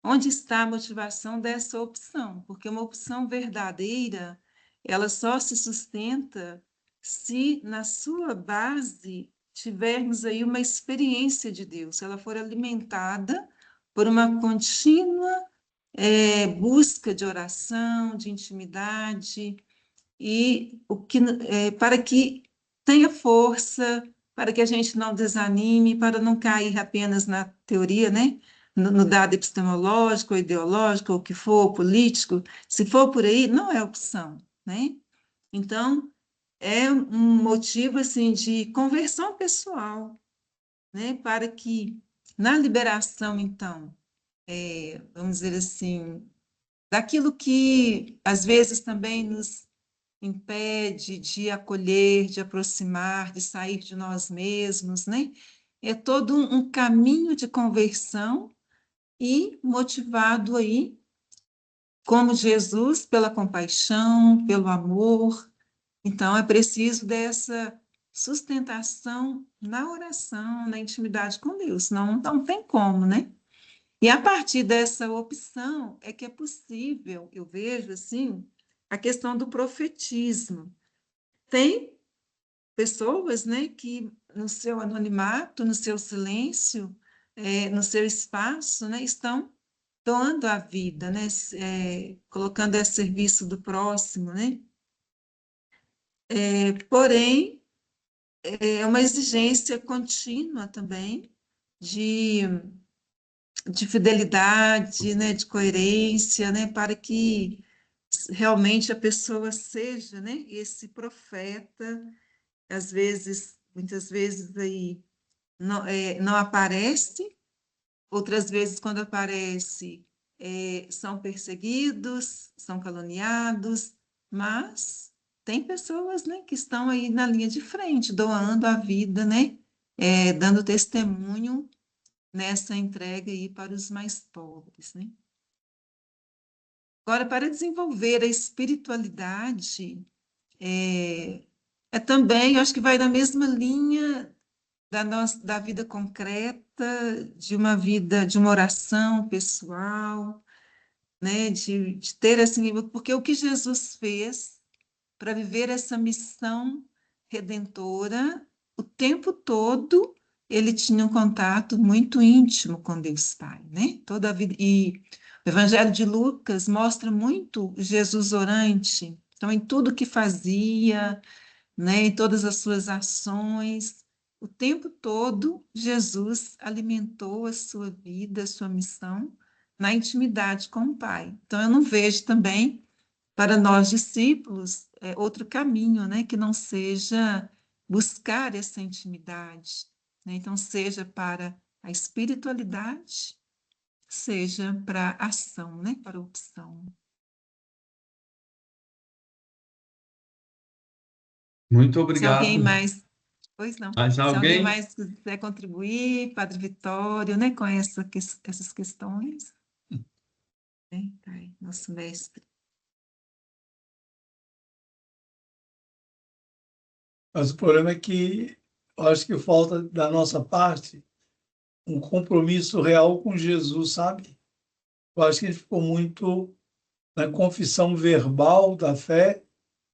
Onde está a motivação dessa opção? Porque uma opção verdadeira, ela só se sustenta se na sua base tivermos aí uma experiência de Deus, se ela for alimentada por uma contínua busca de oração, de intimidade, e para que tenha força, para que a gente não desanime, para não cair apenas na teoria, né? No dado epistemológico, ou ideológico, ou o que for, político. Se for por aí, não é opção, né? Então, é um motivo assim de conversão pessoal, né? Para que na liberação, então, vamos dizer assim, daquilo que às vezes também nos impede de acolher, de aproximar, de sair de nós mesmos, né? É todo um caminho de conversão e motivado aí, como Jesus, pela compaixão, pelo amor. Então, é preciso dessa sustentação na oração, na intimidade com Deus, não tem como, né? E a partir dessa opção é que é possível, eu vejo assim, a questão do profetismo. Tem pessoas, né, que no seu anonimato, no seu silêncio, no seu espaço, né, estão doando a vida, né, colocando a serviço do próximo, né? Porém, é uma exigência contínua também de, de fidelidade, né, de coerência, né, para que realmente a pessoa seja, né, esse profeta, às vezes, muitas vezes aí não aparece, outras vezes, quando aparece, são perseguidos, são caluniados, mas tem pessoas, né, que estão aí na linha de frente, doando a vida, né, dando testemunho nessa entrega aí para os mais pobres, né? Agora, para desenvolver a espiritualidade, também, eu acho que vai na mesma linha da vida concreta, de uma vida, de uma oração pessoal, né? De ter esse nível, porque o que Jesus fez para viver essa missão redentora, o tempo todo ele tinha um contato muito íntimo com Deus Pai, né? Toda a vida. E o Evangelho de Lucas mostra muito Jesus orante, então em tudo que fazia, né, em todas as suas ações, o tempo todo, Jesus alimentou a sua vida, a sua missão, na intimidade com o Pai. Então, eu não vejo também, para nós discípulos, outro caminho, né, que não seja buscar essa intimidade, né? Então, seja para a espiritualidade, seja para a ação, né, para a opção.
Muito
Se alguém
obrigado.
mais Pois não.
Mais
Se alguém
alguém?
mais quiser contribuir, Padre Vitório, né, com essas questões, né, tá aí, nosso mestre.
Mas o problema é que eu acho que falta da nossa parte um compromisso real com Jesus, sabe? Eu acho que a gente ficou muito na confissão verbal da fé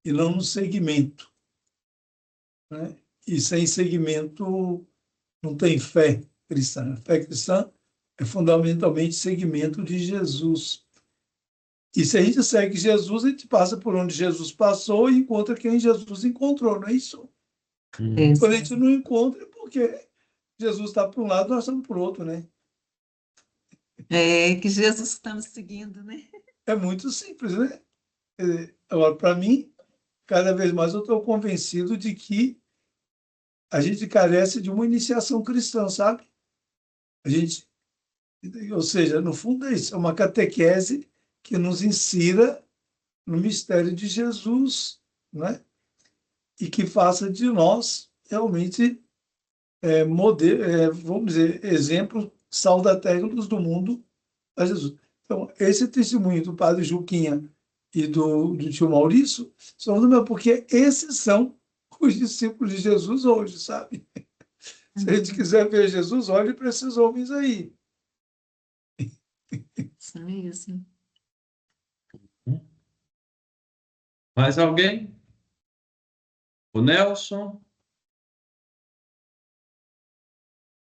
e não no segmento, né? E sem segmento não tem fé cristã. A fé cristã é fundamentalmente segmento de Jesus. E se a gente segue Jesus, a gente passa por onde Jesus passou e encontra quem Jesus encontrou, não é isso? Quando a gente não encontra, é porque Jesus está para um lado, nós estamos para o outro, né?
É que Jesus estamos seguindo, né?
É muito simples, né? Agora, para mim, cada vez mais eu estou convencido de que a gente carece de uma iniciação cristã, sabe? A gente, ou seja, no fundo é isso, é uma catequese que nos insira no mistério de Jesus, né? E que faça de nós realmente vamos dizer, exemplos saudatérrimos do mundo a Jesus. Então, esse testemunho do padre Juquinha e do tio Maurício são do meu, porque esses são os discípulos de Jesus hoje, sabe? Se a gente quiser ver Jesus, olhe para esses homens aí.
Isso mesmo.
Mais alguém? O Nelson?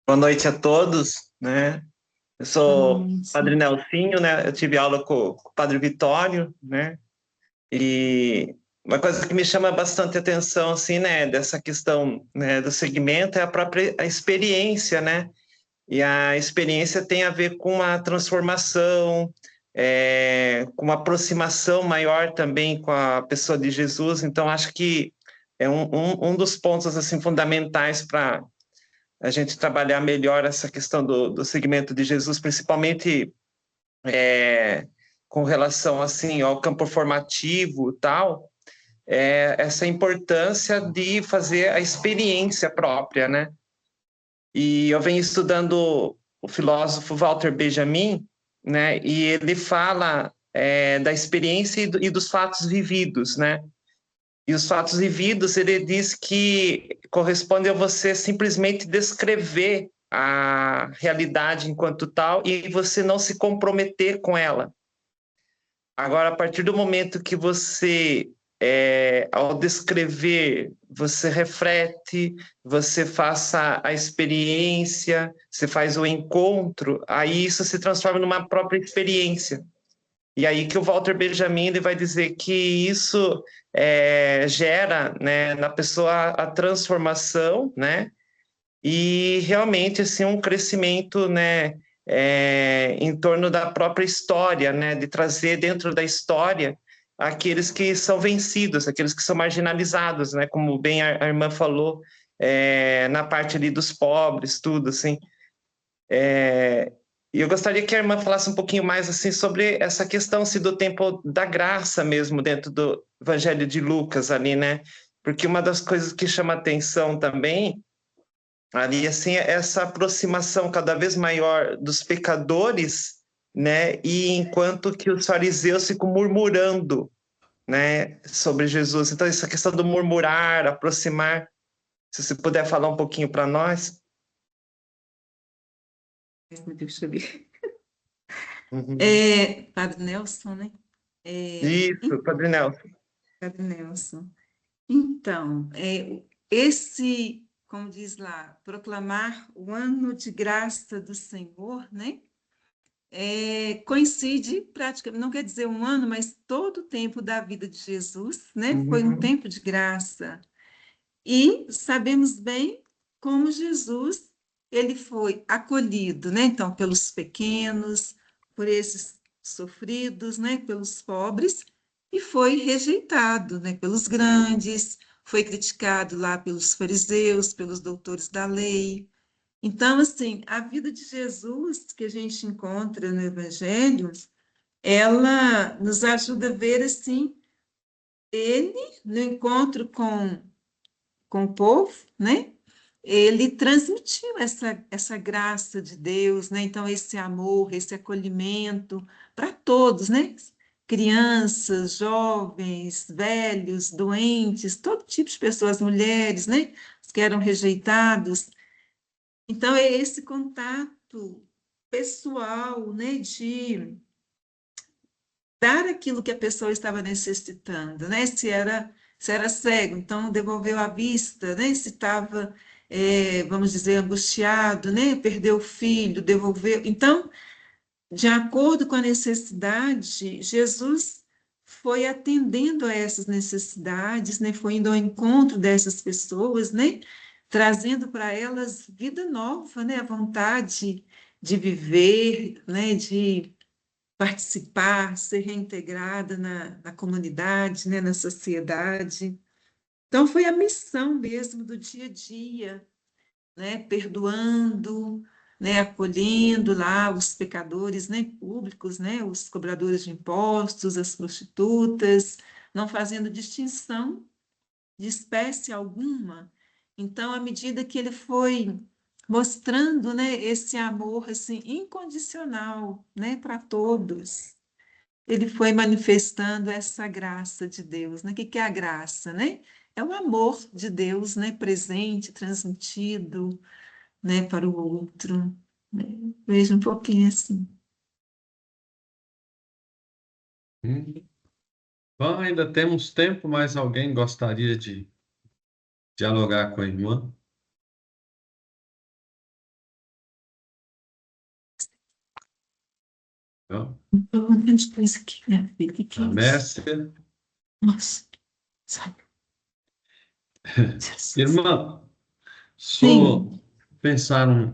Boa noite a todos, né? Eu sou Padre Nelsinho, né? Eu tive aula com o Padre Vitório, né? E uma coisa que me chama bastante atenção, assim, né, dessa questão, né, do segmento é a própria experiência, né? E a experiência tem a ver com a transformação, com uma aproximação maior também com a pessoa de Jesus. Então, acho que é um dos pontos, assim, fundamentais para a gente trabalhar melhor essa questão do segmento de Jesus, principalmente com relação assim ao campo formativo e tal, essa importância de fazer a experiência própria, né? E eu venho estudando o filósofo Walter Benjamin, né? E ele fala da experiência e dos fatos vividos, né? E os fatos vividos, ele diz que corresponde a você simplesmente descrever a realidade enquanto tal e você não se comprometer com ela. Agora, a partir do momento que você, ao descrever, você reflete, você faça a experiência, você faz o encontro, aí isso se transforma numa própria experiência. E aí que o Walter Benjamin ele vai dizer que isso gera, né, na pessoa a transformação, né, e realmente assim um crescimento, né, em torno da própria história, né, de trazer dentro da história aqueles que são vencidos, aqueles que são marginalizados, né, como bem a irmã falou, na parte ali dos pobres, tudo assim. E eu gostaria que a irmã falasse um pouquinho mais assim sobre essa questão assim, do tempo da graça mesmo dentro do Evangelho de Lucas ali, né? Porque uma das coisas que chama atenção também ali assim é essa aproximação cada vez maior dos pecadores, né? E enquanto que os fariseus ficam murmurando, né, sobre Jesus. Então essa questão do murmurar, aproximar, se você puder falar um pouquinho para nós.
Deixa eu ver.
Uhum.
Padre Nelson, né?
Isso, Padre Nelson.
Padre Nelson. Então, esse, como diz lá, proclamar o ano de graça do Senhor, né? Coincide praticamente, não quer dizer um ano, mas todo o tempo da vida de Jesus, né? Foi um tempo de graça. E sabemos bem como Jesus ele foi acolhido, né? Então, pelos pequenos, por esses sofridos, né? Pelos pobres, e foi rejeitado, né? Pelos grandes, foi criticado lá pelos fariseus, pelos doutores da lei. Então, assim, a vida de Jesus que a gente encontra no Evangelho, ela nos ajuda a ver, assim, ele no encontro com o povo, né? Ele transmitiu essa graça de Deus, né? Então, esse amor, esse acolhimento para todos, né? crianças, jovens, velhos, doentes, todo tipo de pessoas, mulheres, né? Os que eram rejeitados. Então, é esse contato pessoal, né? De dar aquilo que a pessoa estava necessitando, né? Se era cego, então devolveu a vista, né? Se estava, vamos dizer, angustiado, né? Perdeu o filho, devolveu. Então, de acordo com a necessidade, Jesus foi atendendo a essas necessidades, né? Foi indo ao encontro dessas pessoas, né? Trazendo para elas vida nova, né? A vontade de viver, né? De participar, ser reintegrada na comunidade, né? Na sociedade. Então, foi a missão mesmo do dia a dia, né, perdoando, né, acolhendo lá os pecadores, né, públicos, né, os cobradores de impostos, as prostitutas, não fazendo distinção de espécie alguma. Então, à medida que ele foi mostrando, né, esse amor assim incondicional, né, para todos, ele foi manifestando essa graça de Deus, né? O que é a graça, né? É o amor de Deus, né, presente, transmitido, né, para o outro. Né? Veja um pouquinho assim.
Bom, ainda temos tempo, mas alguém gostaria de dialogar com a irmã? Não?
Eu vou ver coisa aqui, minha filha. O que
A
é isso?
Mércia.
Nossa, sabe? Jesus.
Irmã,
Sim.
pensaram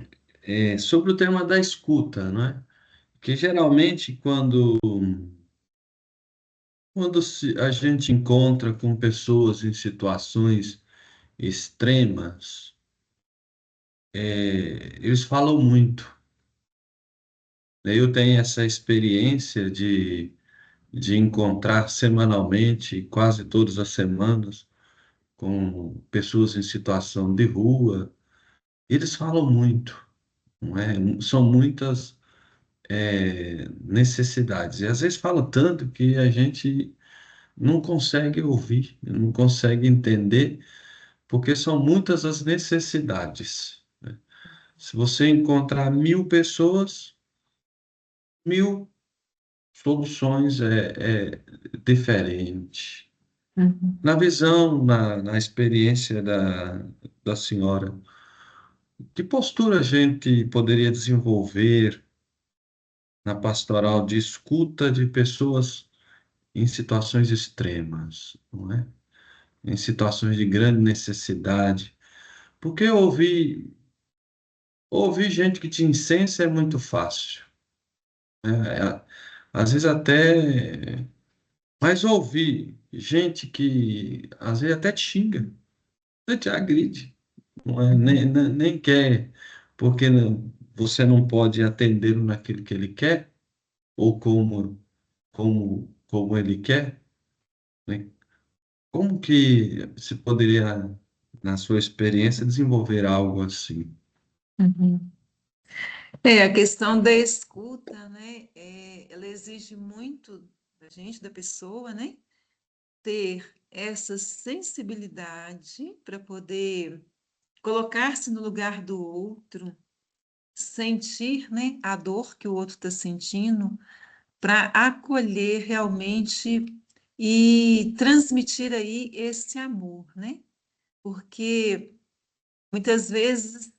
sobre o tema da escuta, não é? Que geralmente a gente encontra com pessoas em situações extremas, eles falam muito. Eu tenho essa experiência de encontrar semanalmente, quase todas as semanas, com pessoas em situação de rua. Eles falam muito, não é? São muitas necessidades. E às vezes falam tanto que a gente não consegue ouvir, não consegue entender, porque são muitas as necessidades. Se você encontrar 1.000 pessoas, 1.000 soluções é diferente.
Uhum.
Na visão, na experiência da senhora, que postura a gente poderia desenvolver na pastoral de escuta de pessoas em situações extremas, não é? Em situações de grande necessidade? Porque ouvir gente que te incensa é muito fácil, né? Às vezes até, mas ouvir gente que às vezes até te xinga, até te agride, não é? Nem quer, porque você não pode atendê-lo naquilo que ele quer, ou como ele quer, né? Como que se poderia, na sua experiência, desenvolver algo assim?
Uhum. A questão da escuta, né? Ela exige muito da gente, da pessoa, né? Ter essa sensibilidade para poder colocar-se no lugar do outro, sentir, né, a dor que o outro está sentindo, para acolher realmente e transmitir aí esse amor, né? Porque muitas vezes,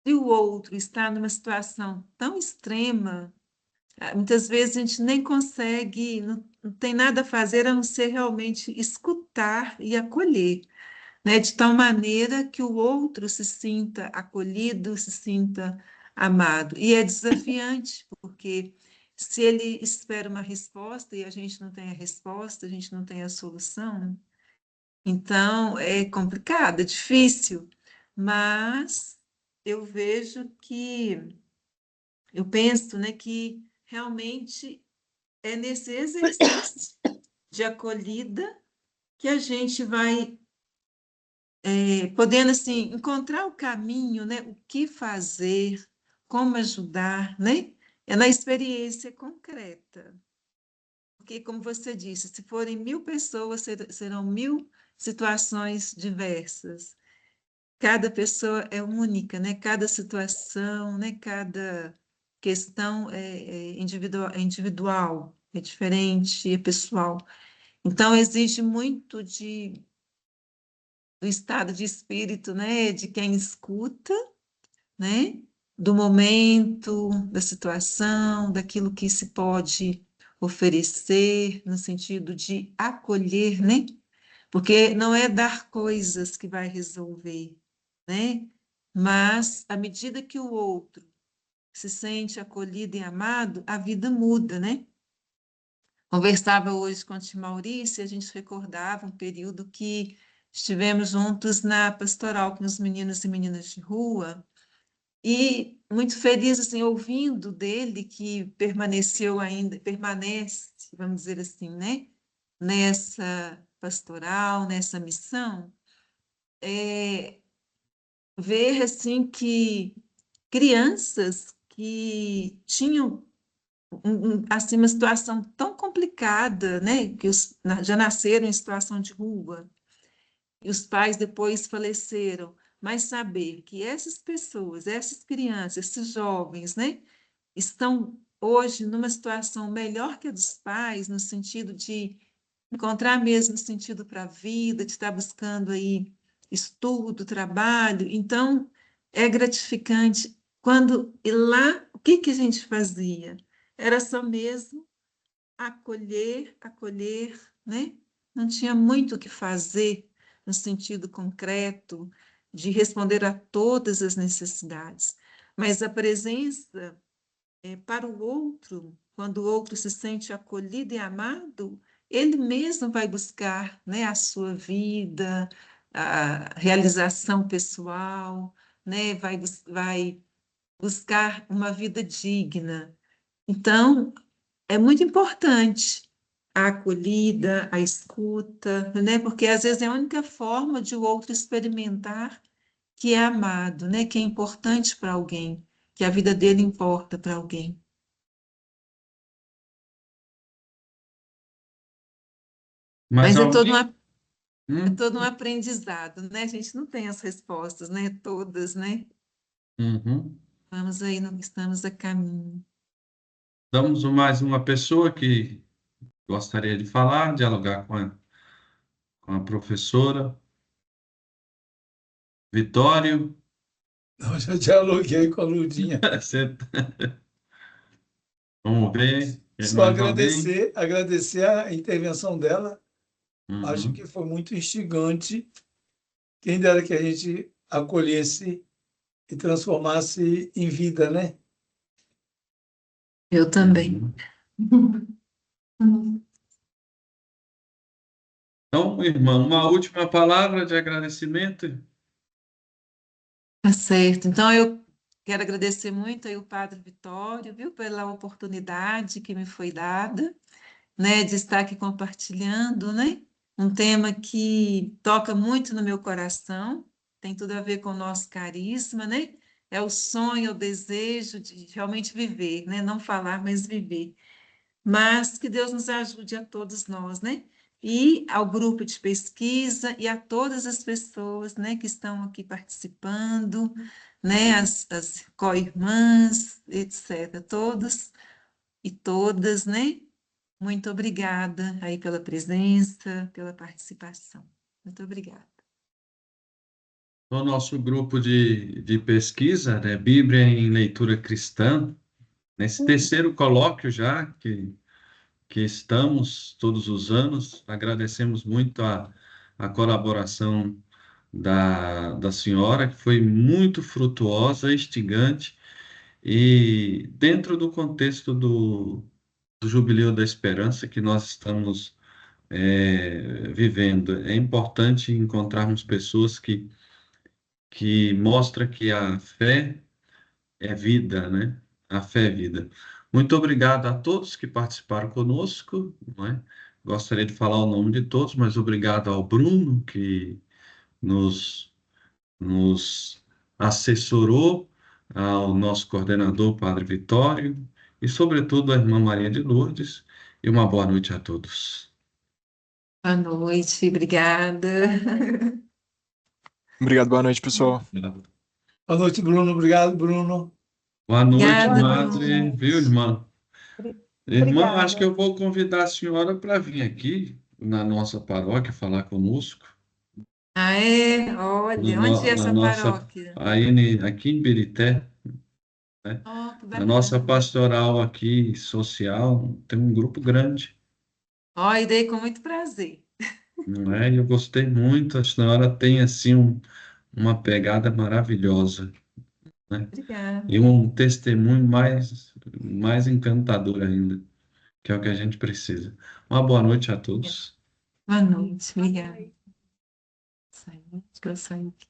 se o outro está numa situação tão extrema, muitas vezes a gente nem consegue, não tem nada a fazer a não ser realmente escutar e acolher, né? De tal maneira que o outro se sinta acolhido, se sinta amado. E é desafiante, porque se ele espera uma resposta e a gente não tem a resposta, a gente não tem a solução, então é complicado, é difícil, mas eu vejo que, eu penso, né, que realmente é nesse exercício de acolhida que a gente vai podendo assim encontrar o caminho, né? O que fazer, como ajudar, né? É na experiência concreta. porque, como você disse, se forem 1000 pessoas, serão 1000 situações diversas. Cada pessoa é única, né? Cada situação, né? Cada questão é individual, é diferente, é pessoal. Então, exige muito do estado de espírito, né? De quem escuta, né? Do momento, da situação, daquilo que se pode oferecer, no sentido de acolher, né? Porque não é dar coisas que vai resolver, né? Mas, à medida que o outro se sente acolhido e amado, a vida muda, né? Conversava hoje com a tia Maurícia, a gente recordava um período que estivemos juntos na pastoral com os meninos e meninas de rua, e muito feliz, assim, ouvindo dele que permaneceu ainda, permanece, vamos dizer assim, né? Nessa pastoral, nessa missão, ver, assim, que crianças que tinham assim, uma situação tão complicada, né? Que já nasceram em situação de rua, e os pais depois faleceram, mas saber que essas pessoas, essas crianças, esses jovens, né, estão hoje numa situação melhor que a dos pais, no sentido de encontrar mesmo sentido para a vida, de estar buscando aí estudo, trabalho. Então, é gratificante. E lá, o que que a gente fazia? Era só mesmo acolher, acolher, né? Não tinha muito o que fazer no sentido concreto de responder a todas as necessidades, mas a presença para o outro, quando o outro se sente acolhido e amado, ele mesmo vai buscar, né, a sua vida, a realização pessoal, né, vai buscar uma vida digna. Então, é muito importante a acolhida, a escuta, né? Porque às vezes é a única forma de o outro experimentar que é amado, né? Que é importante para alguém, que a vida dele importa para alguém.
Mas
Mas
alguém?
é
Hum?
todo um aprendizado, né? A gente não tem as respostas, né? Todas, né?
Uhum.
Vamos aí, não estamos a caminho.
Damos mais uma pessoa que gostaria de falar, dialogar com a professora. Vitório,
Eu já dialoguei com a Ludinha.
você- vamos ver,
Só
mais alguém?
agradecer a intervenção dela. Acho
Uhum.
que foi muito instigante. Quem dera que a gente acolhesse e transformasse em vida, né?
Eu também.
Então, irmão, uma última palavra de agradecimento.
Tá certo. Então, eu quero agradecer muito aí o Padre Vitório, viu, pela oportunidade que me foi dada, né, de estar aqui compartilhando, né, um tema que toca muito no meu coração, tem tudo a ver com o nosso carisma, né, é o sonho, é o desejo de realmente viver, né, não falar, mas viver. Mas que Deus nos ajude a todos nós, né? E ao grupo de pesquisa e a todas as pessoas, né, que estão aqui participando, né, as co-irmãs, etc. Todos e todas, né? Muito obrigada aí pela presença, pela participação. Muito obrigada.
No nosso grupo de pesquisa, né, Bíblia em Leitura Cristã, nesse terceiro colóquio já que estamos todos os anos, agradecemos muito a colaboração da senhora, que foi muito frutuosa, instigante, e dentro do contexto do Jubileu da Esperança que nós estamos vivendo. É importante encontrarmos pessoas que mostram que a fé é vida, né? A fé é vida. Muito obrigado a todos que participaram conosco, não é? Gostaria de falar o nome de todos, mas obrigado ao Bruno, que nos, nos assessorou, ao nosso coordenador, Padre Vitório, e, sobretudo, à irmã Maria de Lourdes, e uma boa noite a todos.
Boa noite, obrigada.
Obrigado, boa noite, pessoal.
Boa noite, Bruno. Obrigado, Bruno.
Boa noite,
Obrigada,
madre.
Bruno.
Viu, irmã? Irmã,
Obrigada.
acho que eu vou convidar a senhora para vir aqui na nossa paróquia falar conosco.
Ah, é? Olha, onde é
Na
essa
nossa,
paróquia?
aqui em Birité, né?
Oh, que
Na nossa
bacana.
pastoral aqui, social, tem um grupo grande,
Ó, irei com muito prazer.
não é? E eu gostei muito, a senhora tem, assim, uma pegada maravilhosa, né?
Obrigada.
E um testemunho mais encantador ainda, que é o que a gente precisa. Uma boa noite a todos.
Boa noite, obrigada. Saiu, acho que eu saí aqui.